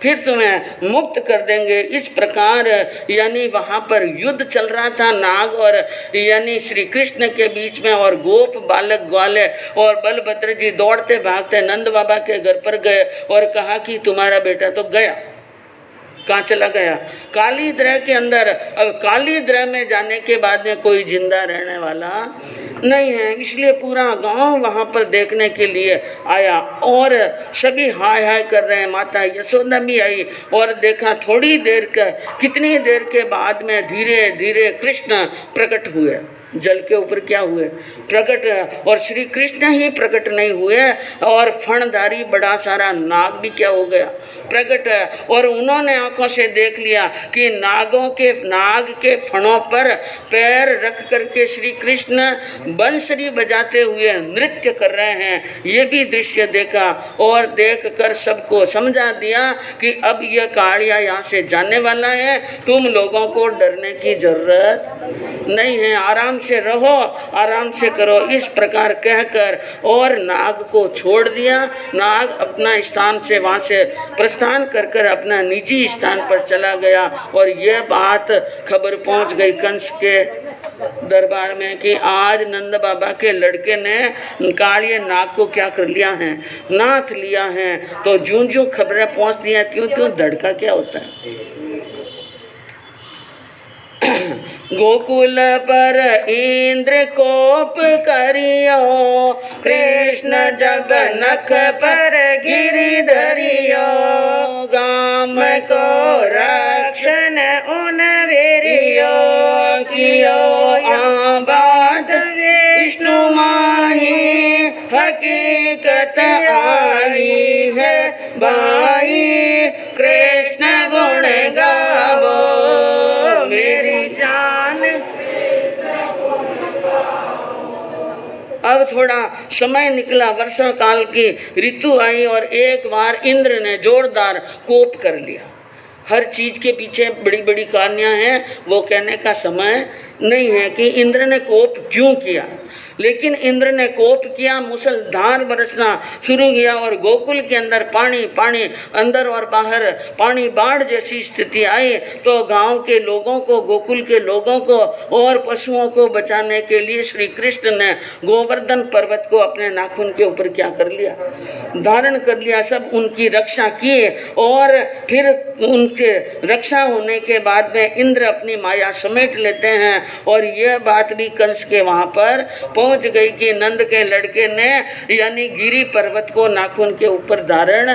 फिर तुम्हें मुक्त कर देंगे। इस प्रकार यानी वहाँ पर युद्ध चल रहा था नाग और यानी श्री कृष्ण के बीच में, और गोप बालक ग्वाले और बलभद्र जी दौड़ते भागते नंद बाबा के घर पर गए और कहा कि तुम्हारा बेटा तो गया। कहाँ चला गया? काली द्रह के अंदर। अब काली द्रह में जाने के बाद में कोई जिंदा रहने वाला नहीं है, इसलिए पूरा गांव वहां पर देखने के लिए आया और सभी हाय हाय कर रहे हैं। माता यशोदा भी आई और देखा। थोड़ी देर का, कितनी देर के बाद में धीरे धीरे कृष्ण प्रकट हुए। जल के ऊपर क्या हुए? प्रकट। और श्री कृष्ण ही प्रकट नहीं हुए, और फणधारी बड़ा सारा नाग भी क्या हो गया? प्रकट। और उन्होंने आंखों से देख लिया कि नाग के फणों पर पैर रख करके श्री कृष्ण बंसरी बजाते हुए नृत्य कर रहे हैं। ये भी दृश्य देखा और देख कर सबको समझा दिया कि अब यह कालिया यहाँ से जाने वाला है, तुम लोगों को डरने की जरूरत नहीं है, आराम से रहो, आराम से करो। इस प्रकार कहकर और नाग को छोड़ दिया। नाग अपना स्थान से वहाँ से प्रस्थान कर कर अपना निजी स्थान पर चला गया। और यह बात खबर पहुँच गई कंस के दरबार में कि आज नंद बाबा के लड़के ने कालिए नाग को क्या कर लिया है? नाथ लिया है। तो ज्यों ज्यों खबरें पहुँचती हैं त्यों त्यों धड़का क्या होता है। गोकुल पर इंद्र कोप करियो, कृष्ण जब नख पर गिरी धरियो, गाम को रक्षण उन वीरियो, कियो आबाद विष्णु माही, हकीकत आई है भाई, कृष्ण गुण गावो मेरी जान। अब थोड़ा समय निकला, वर्षा काल की ऋतु आई और एक बार इंद्र ने जोरदार कोप कर लिया। हर चीज के पीछे बड़ी बड़ी कहानियां हैं, वो कहने का समय नहीं है कि इंद्र ने कोप क्यों किया। लेकिन इंद्र ने कोप किया, मूसलधार बरसना शुरू किया और गोकुल के अंदर पानी पानी, अंदर और बाहर पानी, बाढ़ जैसी स्थिति आई। तो गांव के लोगों को, गोकुल के लोगों को और पशुओं को बचाने के लिए श्री कृष्ण ने गोवर्धन पर्वत को अपने नाखून के ऊपर क्या कर लिया? धारण कर लिया। सब उनकी रक्षा की और फिर उनके रक्षा होने के बाद में इंद्र अपनी माया समेट लेते हैं। और यह बात भी कंस के वहां पर पहुंच गई कि नंद के लड़के ने यानी गिरी पर्वत को नाखून के ऊपर धारण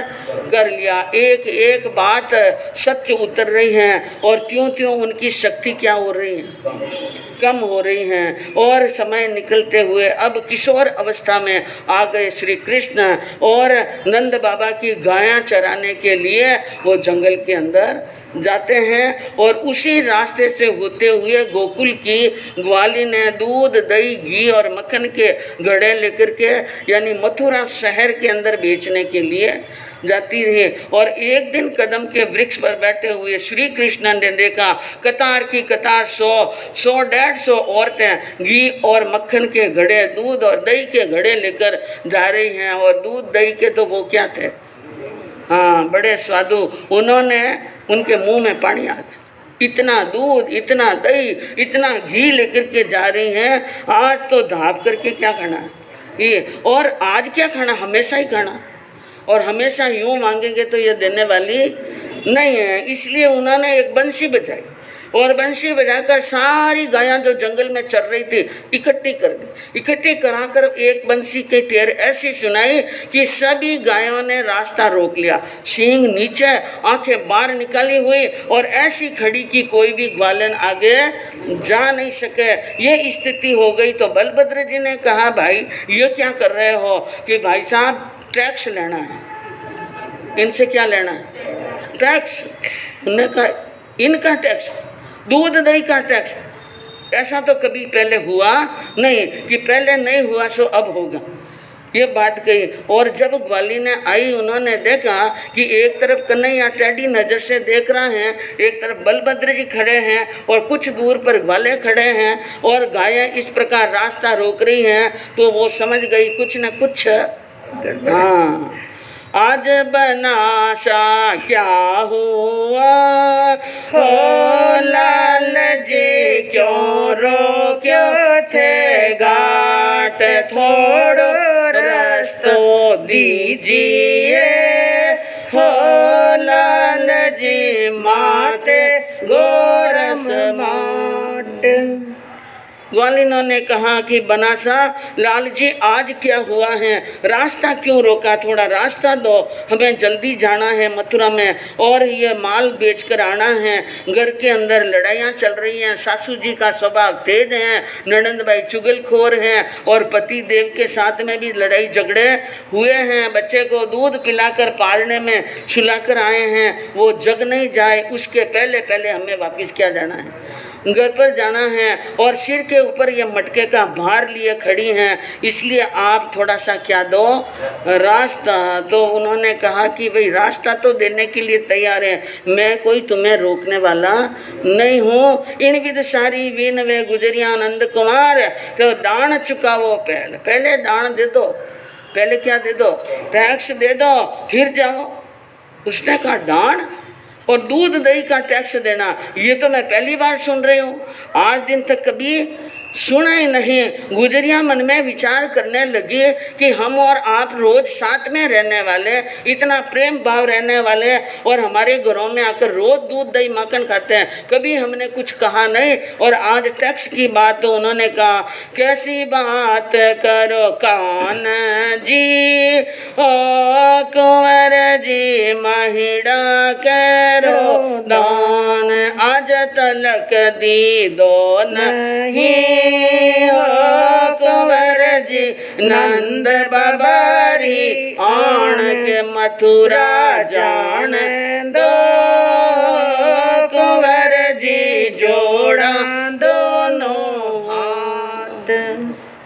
कर लिया। एक एक बात सत्य उतर रही है और त्यों त्यों उनकी शक्ति क्या हो रही है? कम हो रही हैं। और समय निकलते हुए अब किशोर अवस्था में आ गए श्री कृष्ण और नंद बाबा की गायां चराने के लिए वो जंगल के अंदर जाते हैं। और उसी रास्ते से होते हुए गोकुल की ग्वाली ने दूध, दही, घी और मक्खन के घड़े लेकर के यानी मथुरा शहर के अंदर बेचने के लिए जाती रही। और एक दिन कदम के वृक्ष पर बैठे हुए श्री कृष्ण ने देखा कतार की कतार 100-150 औरतें घी और मक्खन के घड़े, दूध और दही के घड़े लेकर जा रही हैं। और दूध दही के तो वो क्या थे, हाँ, बड़े स्वादु। उन्होंने उनके मुंह में पानी आ गया। इतना दूध, इतना दही, इतना घी लेकर के जा रही हैं। आज तो धाप करके क्या खाना है ये, और आज क्या खाना, हमेशा ही खाना, और हमेशा यूं मांगेंगे तो ये देने वाली नहीं है। इसलिए उन्होंने एक बंसी बजाई और बंसी बजाकर सारी गायां जो जंगल में चल रही थी इकट्ठी कर दी। इकट्ठी कराकर एक बंसी की टेर ऐसी सुनाई कि सभी गायों ने रास्ता रोक लिया, सींग नीचे, आंखें बाहर निकाली हुई और ऐसी खड़ी कि कोई भी ग्वालन आगे जा नहीं सके। ये स्थिति हो गई। तो बलभद्र जी ने कहा, भाई ये क्या कर रहे हो? कि भाई साहब टैक्स लेना है। इनसे क्या लेना है? टैक्स। उन्होंने कहा इनका टैक्स, दूध दही का टैक्स। ऐसा तो कभी पहले हुआ नहीं कि पहले नहीं हुआ सो अब होगा। ये बात कही। और जब ग्वाली ने आई, उन्होंने देखा कि एक तरफ कन्हैया टेढ़ी नजर से देख रहा है, एक तरफ बलभद्र जी खड़े हैं और कुछ दूर पर ग्वाले खड़े हैं और गायें इस प्रकार रास्ता रोक रही हैं, तो वो समझ गई कुछ न कुछ। हाँ, आज बनासा क्या हुआ हो लाल जी, क्यों रोक्यो छे घाट, थोड़ो रस्तो दीजिए हो लाल जी, माते गोरस माट। ग्वालिनों ने कहा कि बनासा लाल जी, आज क्या हुआ है, रास्ता क्यों रोका, थोड़ा रास्ता दो, हमें जल्दी जाना है मथुरा में और ये माल बेचकर आना है। घर के अंदर लड़ाइयाँ चल रही हैं, सासू जी का स्वभाव तेज है, ननंद भाई चुगलखोर हैं और पति देव के साथ में भी लड़ाई झगड़े हुए हैं। बच्चे को दूध पिलाकर पालने में सुलाकर आए हैं, वो जग नहीं जाए उसके पहले पहले हमें वापस क्या जाना है, घर पर जाना है। और सिर के ऊपर ये मटके का भार लिए खड़ी हैं, इसलिए आप थोड़ा सा क्या दो, रास्ता। तो उन्होंने कहा कि भाई रास्ता तो देने के लिए तैयार है, मैं कोई तुम्हें रोकने वाला नहीं हूँ। इन विद सारी वीन वे गुजरिया नंद कुमार, तो दान चुकावो, पहले दान दे दो, पहले क्या दे दो, टैक्स दे दो, फिर जाओ। उसने कहा दान और दूध दही का टैक्स देना, ये तो मैं पहली बार सुन रही हूँ, आज दिन तक कभी सुना ही नहीं। गुजरिया मन में विचार करने लगी कि हम और आप रोज साथ में रहने वाले, इतना प्रेम भाव रहने वाले, और हमारे घरों में आकर रोज दूध दही माखन खाते हैं, कभी हमने कुछ कहा नहीं, और आज टैक्स की बात। तो उन्होंने कहा कैसी बात करो कान जी, ओ कुंवर जी महिड़ा करो दान, आज तलक दी दो नहीं हो कुंवर जी नंद बाबारी, आण के मथुरा जान दो कुंवर जी, जोड़ा दोनों हाथ।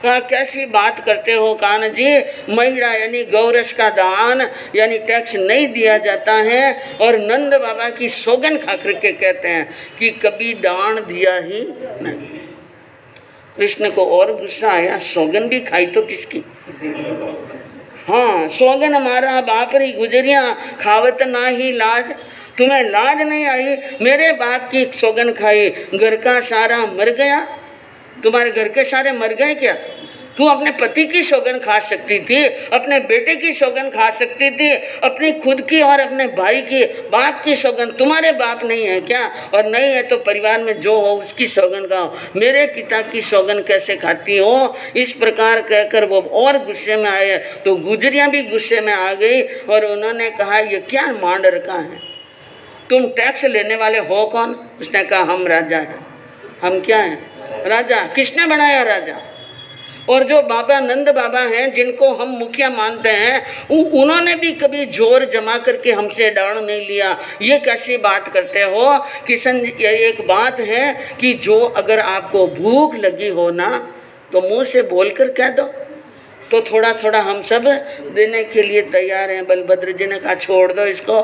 कहा कैसी बात करते हो कान जी, महिड़ा यानी गौरस का दान यानी टैक्स नहीं दिया जाता है, और नंद बाबा की सौगन खा करके कहते हैं कि कभी दान दिया ही नहीं। कृष्ण को और गुस्सा आया, सौगन भी खाई तो किसकी, हाँ सौगन हमारा बाप री गुजरिया खावत ना ही लाज, तुम्हें लाज नहीं आई, मेरे बाप की सौगन खाई, घर का सारा मर गया, तुम्हारे घर के सारे मर गए क्या, तू अपने पति की सौगन खा सकती थी, अपने बेटे की सौगन खा सकती थी, अपनी खुद की और अपने भाई की, बाप की सौगन, तुम्हारे बाप नहीं है क्या, और नहीं है तो परिवार में जो हो उसकी सौगन खाओ, मेरे पिता की सौगन कैसे खाती हो। इस प्रकार कहकर वो और गुस्से में आए, तो गुजरियाँ भी गुस्से में आ गई और उन्होंने कहा ये क्या मांड रखा है, तुम टैक्स लेने वाले हो कौन। उसने कहा हम राजा हैं। हम क्या हैं, राजा। किसने बनाया राजा, और जो बाबा नंद बाबा हैं जिनको हम मुखिया मानते हैं, उन्होंने भी कभी जोर जमा करके हमसे दान नहीं लिया। ये कैसी बात करते हो किशन। एक बात है कि जो अगर आपको भूख लगी हो ना तो मुंह से बोलकर कह दो, तो थोड़ा थोड़ा हम सब देने के लिए तैयार हैं। बलभद्र जी ने कहा छोड़ दो इसको,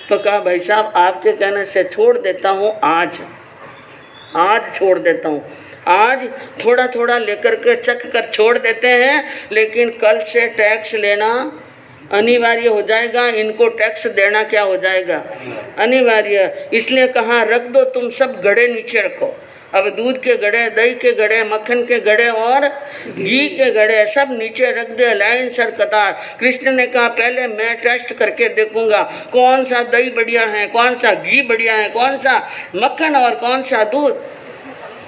तो कहा भाई साहब आपके कहने से छोड़ देता हूँ, आज छोड़ देता हूँ, आज थोड़ा थोड़ा लेकर के चख कर छोड़ देते हैं, लेकिन कल से टैक्स लेना अनिवार्य हो जाएगा। इनको टैक्स देना क्या हो जाएगा, अनिवार्य। इसलिए कहा रख दो, तुम सब घड़े नीचे रखो। अब दूध के घड़े, दही के घड़े, मक्खन के घड़े और घी के घड़े सब नीचे रख दे, लाइन सर कतार। कृष्ण ने कहा पहले मैं टेस्ट करके देखूंगा कौन सा दही बढ़िया है, कौन सा घी बढ़िया है, कौन सा मक्खन और कौन सा दूध।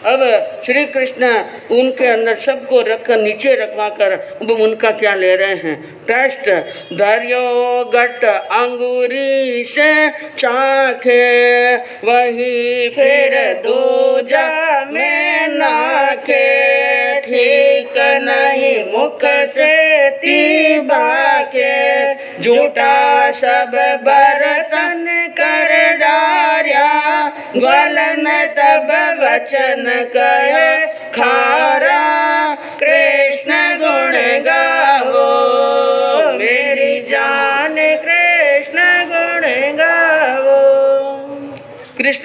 अब श्री कृष्ण उनके अंदर सबको रखकर नीचे रखवा कर अब उनका क्या ले रहे हैं, टेस्ट। धर्यो घट अंगूरी से चाखे, वही फिर दूजा में नाके, ठीक नहीं मुख से तीबा के, झूठा सब बर्तन कर डार्या, ग्वालन तब वचन कहे खारा, कृष्ण गुण गावो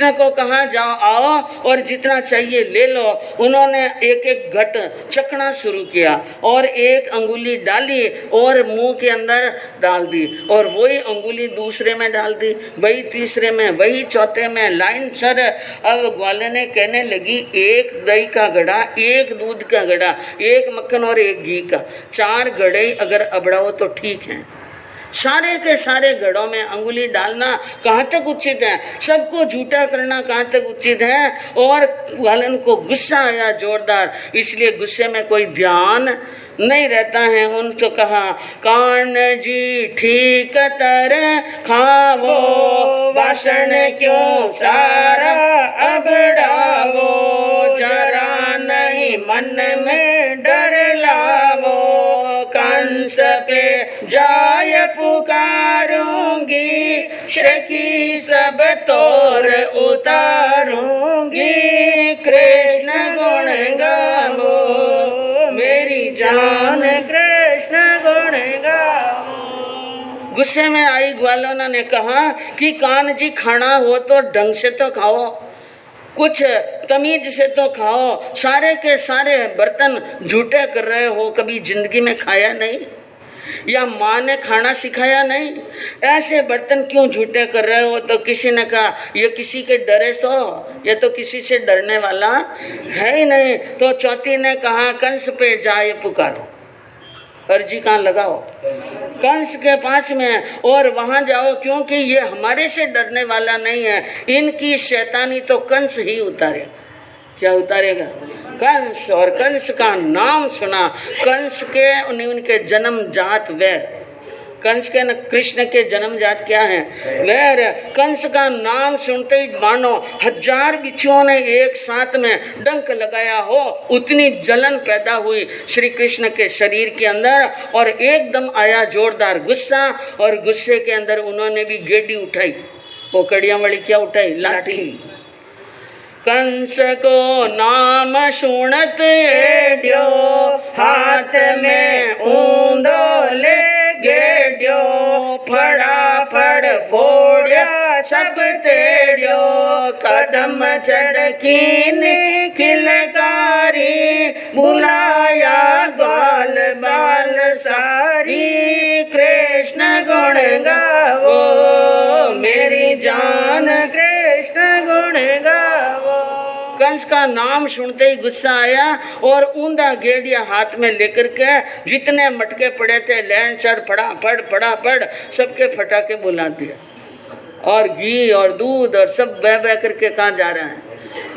कृष्ण को कहा जाओ आओ और जितना चाहिए ले लो। उन्होंने एक एक घट चखना शुरू किया और एक अंगुली डाली और मुंह के अंदर डाल दी और वही अंगुली दूसरे में डाल दी, वही तीसरे में, वही चौथे में, लाइन सर। अब ग्वाले ने कहने लगी एक दही का घड़ा, एक दूध का घड़ा, एक मक्खन और एक घी का, 4 घड़े अगर अबड़ाओ तो ठीक है। सारे के सारे घड़ों में अंगुली डालना कहाँ तक उचित है? सबको झूठा करना कहाँ तक उचित है? और ग्वालन को गुस्सा आया जोरदार, इसलिए गुस्से में कोई ध्यान नहीं रहता है। उनको कहा कान जी ठीक तरह खावो, भाषण क्यों सारा अबड़ावो, जरा नहीं मन में डर लावो, कंस पे जाय पुकारूंगी, सखी सब तोर उतारूंगी, कृष्ण गुण गावो मेरी जान, कृष्ण गुण गावो। गुस्से में आई ग्वालोना ने कहा कि कान जी खाना हो तो ढंग से तो खाओ, कुछ तमीज से तो खाओ, सारे के सारे बर्तन झूठे कर रहे हो, कभी जिंदगी में खाया नहीं या माँ ने खाना सिखाया नहीं, ऐसे बर्तन क्यों झूठे कर रहे हो? तो किसी ने कहा ये किसी के डरे तो, ये तो किसी से डरने वाला है ही नहीं। तो चौथी ने कहा कंस पे जाए पुकारो, अर्जी कहाँ लगाओ? कंस के पास में और वहां जाओ, क्योंकि ये हमारे से डरने वाला नहीं है, इनकी शैतानी तो कंस ही उतारेगा। क्या उतारेगा? कंस। और कंस का नाम सुना, कंस के उनके जन्म जात वैर, कंस के न कृष्ण के जन्म जात क्या है? वैर। कंस का नाम सुनते ही मानो 1000 बिच्छुओं ने एक साथ में डंक लगाया हो, उतनी जलन पैदा हुई श्री कृष्ण के शरीर के अंदर और एकदम आया जोरदार गुस्सा, और गुस्से के अंदर उन्होंने भी गेडी उठाई, वो कड़ियां वाली क्या उठाई? लाठी। कंस को नाम सुनत एड्यो, हाथ में ऊंधो ले गेड्यो, फड़ाफड़ फोड़िया सब तेड़ियो, कदम चढ़कीन किलकारी, बुलाया ग्वाल बाल सारी, कृष्ण गुण गावो मेरी जान, कृष्ण गुण गावो। कंस का नाम सुनते ही गुस्सा आया और ऊंधा गेड़िया हाथ में लेकर के जितने मटके पड़े थे लैन सर फटाफट सबके फटाके बुला दिया, और घी और दूध और सब बह बह करके कहाँ जा रहे हैं?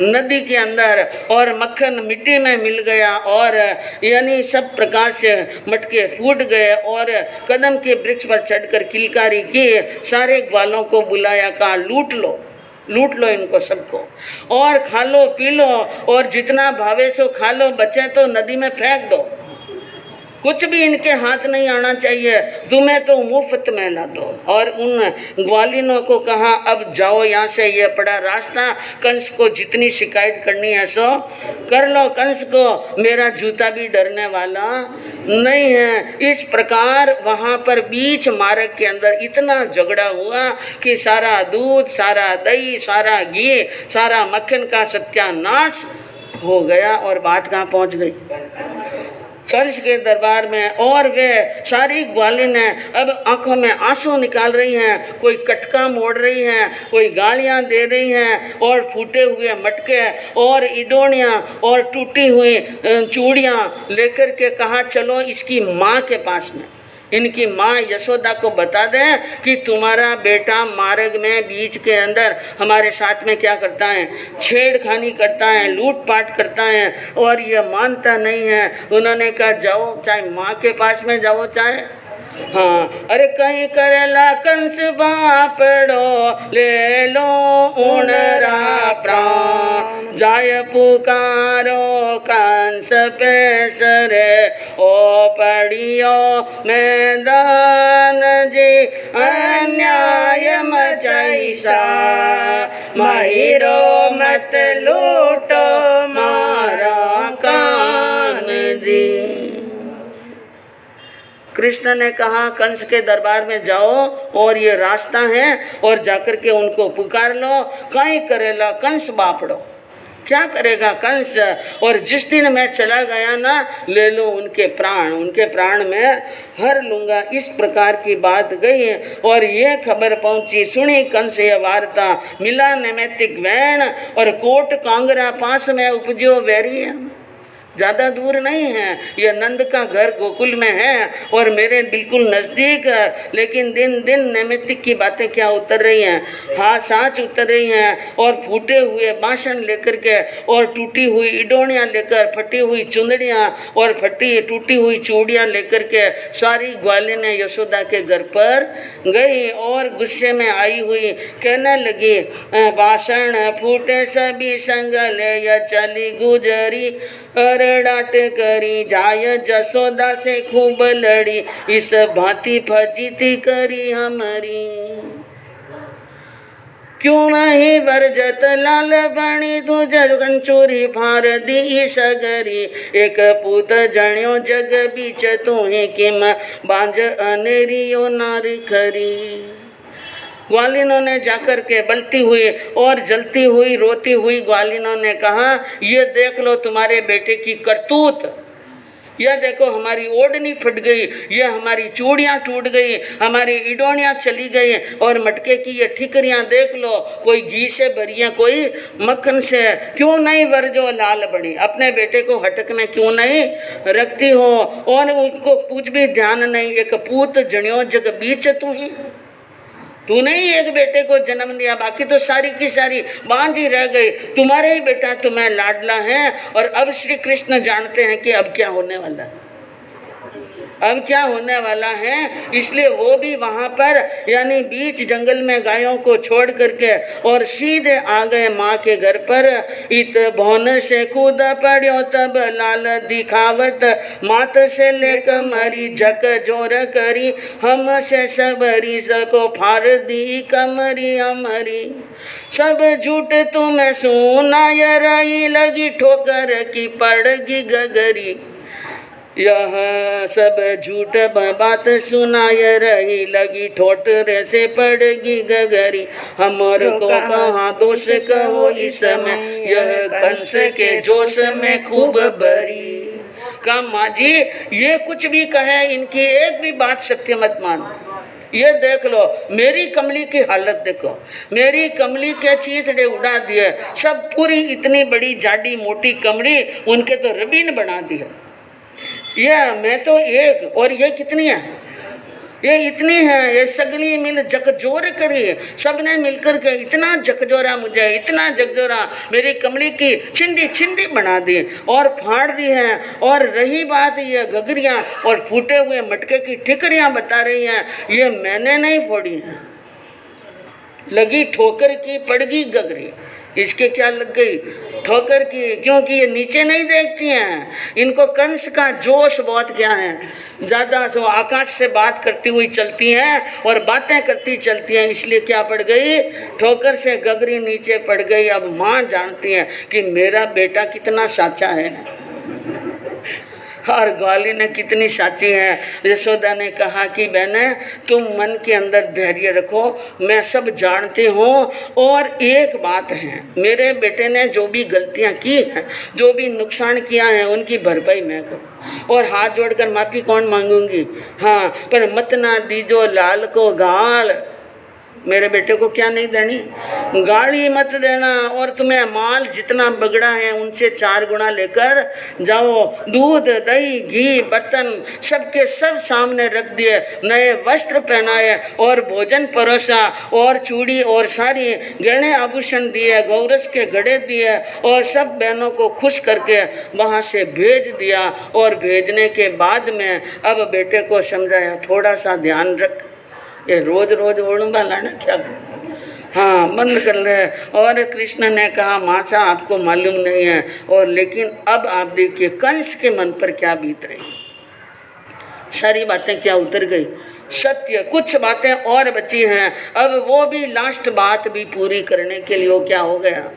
नदी के अंदर। और मक्खन मिट्टी में मिल गया और यानी सब प्रकार से मटके फूट गए, और कदम के वृक्ष पर चढ़कर किलकारी की, सारे ग्वालों को बुलाया, कहा लूट लो इनको सबको और खा लो पी लो, और जितना भावे सो खा लो, बचे तो नदी में फेंक दो, कुछ भी इनके हाथ नहीं आना चाहिए, तुम्हें तो मुफ्त में ला दो। और उन ग्वालिनों को कहा अब जाओ यहाँ से, ये पड़ा रास्ता, कंस को जितनी शिकायत करनी है सो कर लो, कंस को मेरा जूता भी डरने वाला नहीं है। इस प्रकार वहाँ पर बीच मार्ग के अंदर इतना झगड़ा हुआ कि सारा दूध, सारा दही, सारा घी, सारा मक्खन का सत्यानाश हो गया। और बात कहाँ पहुँच गई? कंस के दरबार में। और वे सारी ग्वालिनें अब आंखों में आंसू निकाल रही हैं, कोई कटका मोड़ रही हैं, कोई गालियां दे रही हैं, और फूटे हुए मटके और इडोनियां और टूटी हुई चूड़ियां लेकर के कहा चलो इसकी माँ के पास में, इनकी माँ यशोदा को बता दें कि तुम्हारा बेटा मार्ग में बीच के अंदर हमारे साथ में क्या करता है? छेड़खानी करता है, लूटपाट करता है, और ये मानता नहीं है। उन्होंने कहा जाओ, चाहे माँ के पास में जाओ चाहे, हाँ, अरे कहीं करेला कंस बापड़ो, ले लो उनरा प्राण, जाय पुकारो कंस पे सरे, ओ पड़ियो मैदान जी, अन्याय मचैसा, महिरो मत लूटो मारा कान जी। कृष्ण ने कहा कंस के दरबार में जाओ और ये रास्ता है और जाकर के उनको पुकार लो, कहीं करेला कंस बापड़ो, क्या करेगा कंस। और जिस दिन मैं चला गया ना, ले लो उनके प्राण में हर लूंगा। इस प्रकार की बात गई और ये खबर पहुंची, सुनी कंस ये वार्ता, मिला नैमित्तिक वैन और कोट कांगरा पास में उपजो वैरी। ज़्यादा दूर नहीं है, ये नंद का घर गोकुल में है और मेरे बिल्कुल नज़दीक। लेकिन दिन दिन नैमित्तिक की बातें क्या उतर रही हैं, हाँ साँच उतर रही हैं। और फूटे हुए बासन लेकर के और टूटी हुई इडोनियाँ लेकर, फटी हुई चुंदड़ियाँ और टूटी हुई चूड़ियाँ लेकर के सारी ग्वालिन यशोदा के घर पर गई और गुस्से में आई हुई कहने लगी, बासन फूटे सभी संग ले या चली गुजरी, डांट करी जाय जसोदा से खूब लड़ी, इस भांति फजीती करी हमारी। क्यों नहीं वर्जत लाल बणी तुझ कंचूरी फार दी सगरी, एक पूत जण्यो जग बीच तुही किम बांझ अनेरियो नारी खरी। ग्वालिनों ने जाकर के बलती हुई और जलती हुई रोती हुई ग्वालिनों ने कहा, ये देख लो तुम्हारे बेटे की करतूत, यह देखो हमारी ओढ़नी फट गई, ये हमारी चूड़ियाँ टूट गई, हमारी इडोनियाँ चली गई और मटके की ये ठिकरियाँ देख लो, कोई घी से भरी हैं, कोई मक्खन से। क्यों नहीं वर्जो लाल बड़ी, अपने बेटे को हटक में क्यों नहीं रखती हो और उसको कुछ भी ध्यान नहीं। एक पूत जण्यो जग बीच तूने ही एक बेटे को जन्म दिया, बाकी तो सारी की सारी बांझ ही रह गई। तुम्हारे ही बेटा तुम्हें लाडला है। और अब श्री कृष्ण जानते हैं कि अब क्या होने वाला है, अब क्या होने वाला है। इसलिए वो भी वहाँ पर यानी बीच जंगल में गायों को छोड़ करके और सीधे आ गए माँ के घर पर। इत भवन से कूद पड़ो तब लाल दिखावत, मात से लेकर मरी झक जोर करी, हम से सबरी सको फार दी कमरी हमारी। सब झूठ तुम्हें सुनाय रही, लगी ठोकर की पड़गी गगरी। यह सब झूठ बात सुनाय रही, लगी ठोठरे से पड़गी गगरी। हमर को कहाँ दोष कहो इसमें, यह कंस के जोश में खूब बरी। का माँ जी ये कुछ भी कहे, इनकी एक भी बात सत्य मत मानो। ये देख लो मेरी कमली की हालत देखो, मेरी कमली के चीथड़े उड़ा दिए, सब पूरी इतनी बड़ी जाडी मोटी कमली उनके तो रबीन बना दिया। ये मैं तो एक और ये कितनी है, ये इतनी है, ये सगली मिल जकजोर करी, सबने मिलकर के इतना जकजोरा, मुझे इतना जकजोरा, मेरी कमली की छिंदी छिंदी बना दी और फाड़ दी है। और रही बात ये गगरियाँ और फूटे हुए मटके की ठिकरियाँ बता रही हैं, ये मैंने नहीं फोड़ी हैं, लगी ठोकर की पड़गी गगरी। इसके क्या लग गई ठोकर की, क्योंकि ये नीचे नहीं देखती हैं। इनको कंस का जोश बहुत क्या है, ज़्यादा तो आकाश से बात करती हुई चलती हैं और बातें करती चलती हैं, इसलिए क्या पड़ गई ठोकर से गगरी नीचे पड़ गई। अब माँ जानती है कि मेरा बेटा कितना साचा है और ग्वाली ने कितनी साची है। यशोदा ने कहा कि बहने तुम मन के अंदर धैर्य रखो, मैं सब जानती हूँ। और एक बात है, मेरे बेटे ने जो भी गलतियाँ की हैं, जो भी नुकसान किया है, उनकी भरपाई मैं करूँ और हाथ जोड़कर माफ़ी कौन मांगूंगी। हाँ पर मत ना दीजो लाल को गाल, मेरे बेटे को क्या नहीं देनी, गाली मत देना। और तुम्हें माल जितना बगड़ा है उनसे 4 गुना लेकर जाओ। दूध दही घी बर्तन सबके सब सामने रख दिए, नए वस्त्र पहनाए और भोजन परोसा और चूड़ी और सारी गहने आभूषण दिए, गौरस के घड़े दिए और सब बहनों को खुश करके वहाँ से भेज दिया। और भेजने के बाद में अब बेटे को समझाया थोड़ा सा ध्यान रख, ये रोज रोज ओढ़ूंगा लाना क्या, हाँ बंद कर ले। और कृष्ण ने कहा माता आपको मालूम नहीं है, और लेकिन अब आप देखिए कंस के मन पर क्या बीत रही, सारी बातें क्या उतर गई, सत्य कुछ बातें और बची हैं। अब वो भी लास्ट बात भी पूरी करने के लिए वो क्या हो गया,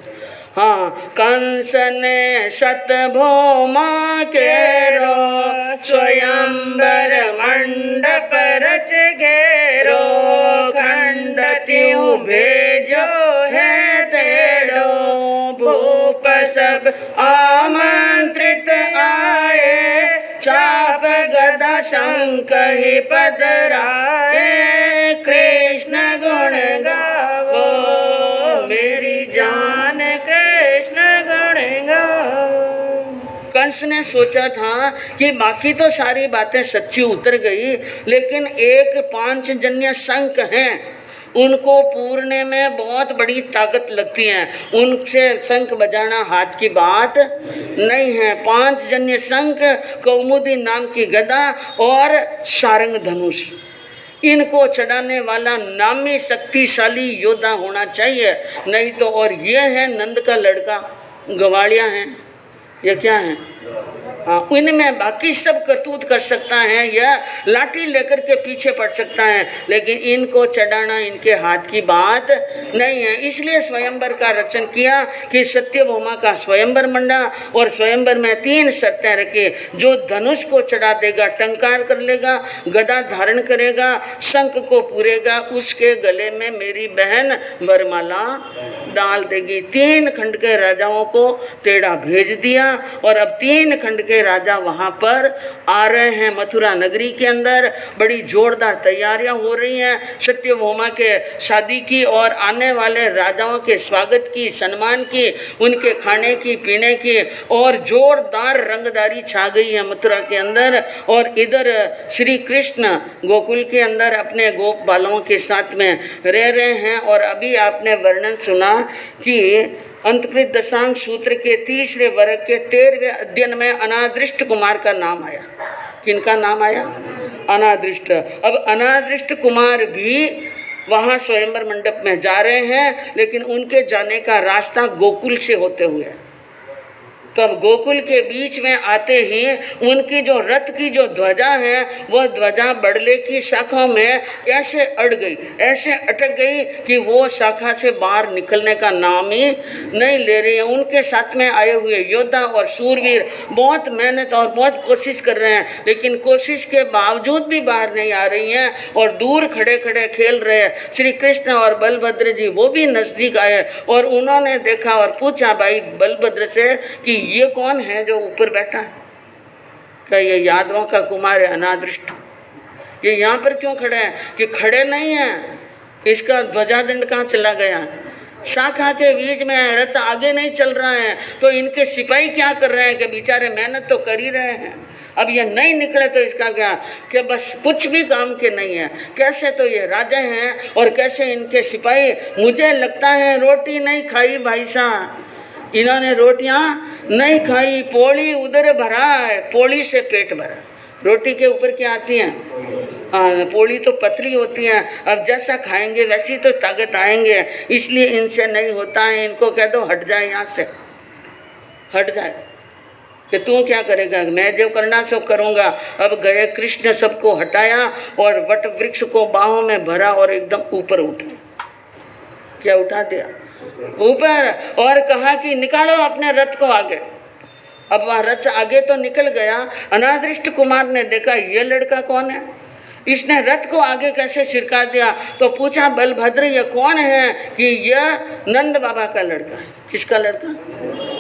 हाँ कंस ने सतभौमा के रो स्वयंवर मंडप रच घेरो, खंडती भेजो है तेड़ो, भूप सब आमंत्रित आए, चाप गदा शंख ही पधराए, कृष्ण गुण गावो मेरी जान, कृष्ण गुण गावो। कंस ने सोचा था कि बाकी तो सारी बातें सच्ची उतर गई, लेकिन एक पांचजन्य शंख हैं, उनको पूरने में बहुत बड़ी ताकत लगती है, उनसे शंख बजाना हाथ की बात नहीं है। पांचजन्य शंख, कौमुदी नाम की गदा और सारंग धनुष, इनको चढ़ाने वाला नामी शक्तिशाली योद्धा होना चाहिए, नहीं तो। और ये है नंद का लड़का, गवालिया है, ये क्या है? हाँ, इनमें बाकी सब करतूत कर सकता है, यह लाठी लेकर के पीछे पड़ सकता है, लेकिन इनको चढ़ाना इनके हाथ की बात नहीं है। इसलिए स्वयंवर का रचन किया कि सत्यभामा का स्वयंवर मंडा, और स्वयंवर में 3 शर्तें रखी। जो धनुष को चढ़ा देगा, टंकार कर लेगा, गदा धारण करेगा, शंख को पूरेगा, उसके गले में मेरी बहन वरमाला डाल देगी। 3 खंड के राजाओं को तेड़ा भेज दिया, और अब 3 खंड के राजा वहां पर आ रहे हैं। मथुरा नगरी के अंदर बड़ी जोरदार तैयारियां हो रही हैं सत्यभामा के शादी की, और आने वाले राजाओं के स्वागत की, सम्मान की, उनके खाने की, पीने की, और जोरदार रंगदारी छा गई है मथुरा के अंदर। और इधर श्री कृष्ण गोकुल के अंदर अपने गोप बालों के साथ में रह रहे हैं। और अभी आपने वर्णन सुना कि अंतकृत दशांग सूत्र के 3रे वर्ग के 13वें अध्ययन में अनादृष्ट कुमार का नाम आया। किनका नाम आया? अनादृष्ट। अब अनादृष्ट कुमार भी वहाँ स्वयंवर मंडप में जा रहे हैं, लेकिन उनके जाने का रास्ता गोकुल से होते हुए। तब गोकुल के बीच में आते ही उनकी जो रथ की जो ध्वजा है, वह ध्वजा बड़ले की शाखा में ऐसे अड़ गई, ऐसे अटक गई कि वो शाखा से बाहर निकलने का नाम ही नहीं ले रही है। उनके साथ में आए हुए योद्धा और शूरवीर बहुत मेहनत और बहुत कोशिश कर रहे हैं, लेकिन कोशिश के बावजूद भी बाहर नहीं आ रही हैं, और दूर खड़े खड़े खेल रहे हैं श्री कृष्ण और बलभद्र जी। वो भी नजदीक आए और उन्होंने देखा और पूछा भाई बलभद्र से कि ये कौन है जो ऊपर बैठा है? क्या ये यादवों का कुमार है अनादृष्ट? ये यहाँ पर क्यों खड़े हैं? कि खड़े नहीं है, इसका ध्वजादंड कहाँ चला गया? शाखा के बीच में रथ आगे नहीं चल रहा है, तो इनके सिपाही क्या कर रहे हैं कि बेचारे मेहनत तो कर ही रहे हैं, अब ये नहीं निकले तो इसका क्या? कि बस कुछ भी काम के नहीं है। कैसे तो ये राजा हैं और कैसे इनके सिपाही। मुझे लगता है रोटी नहीं खाई भाई साहब, इन्होंने रोटियां नहीं खाई, पोली उधर भरा है, पोली से पेट भरा। रोटी के ऊपर क्या आती हैं? पोली तो पतली होती हैं, अब जैसा खाएंगे वैसी तो ताकत आएंगे, इसलिए इनसे नहीं होता है। इनको कह दो हट जाए, यहाँ से हट जाए। कि तू क्या करेगा? मैं जो करना सो करूँगा। अब गए कृष्ण, सबको हटाया और वट वृक्ष को बाहों में भरा और एकदम ऊपर उठा। क्या उठा दिया? ऊपर, और कहा कि निकालो अपने रथ को आगे। अब वह रथ आगे तो निकल गया। अनादृष्ट कुमार ने देखा ये लड़का कौन है, इसने रथ को आगे कैसे छिड़का दिया? तो पूछा बलभद्र ये कौन है? कि यह नंद बाबा का लड़का है। किसका लड़का?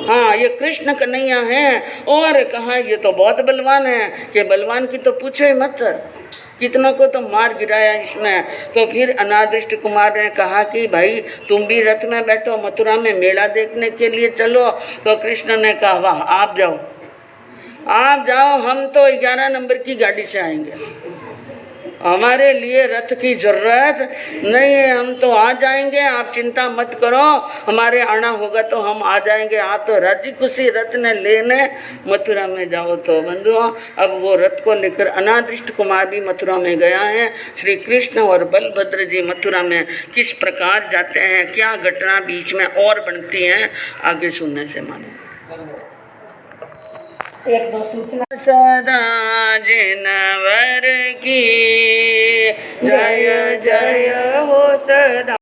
हाँ, ये कृष्ण कन्हैया है। और कहा ये तो बहुत बलवान है। कि बलवान की तो पूछो ही मत, कितनों को तो मार गिराया इसने। तो फिर अनादृष्ट कुमार ने कहा कि भाई तुम भी रथ में बैठो, मथुरा में मेला देखने के लिए चलो। तो कृष्ण ने कहा वाह, आप जाओ, आप जाओ, हम तो 11 नंबर की गाड़ी से आएंगे, हमारे लिए रथ की जरूरत नहीं है, हम तो आ जाएंगे, आप चिंता मत करो, हमारे आना होगा तो हम आ जाएंगे। आप तो राजी खुशी रथ ने लेने मथुरा में जाओ। तो बंधुओं, अब वो रथ को लेकर अनादृष्ट कुमार भी मथुरा में गया है। श्री कृष्ण और बलभद्र जी मथुरा में किस प्रकार जाते हैं, क्या घटना बीच में और बनती है, आगे सुनने से मानो।
एक दो सूचना।
सदा जिनवर की जय जय हो सदा।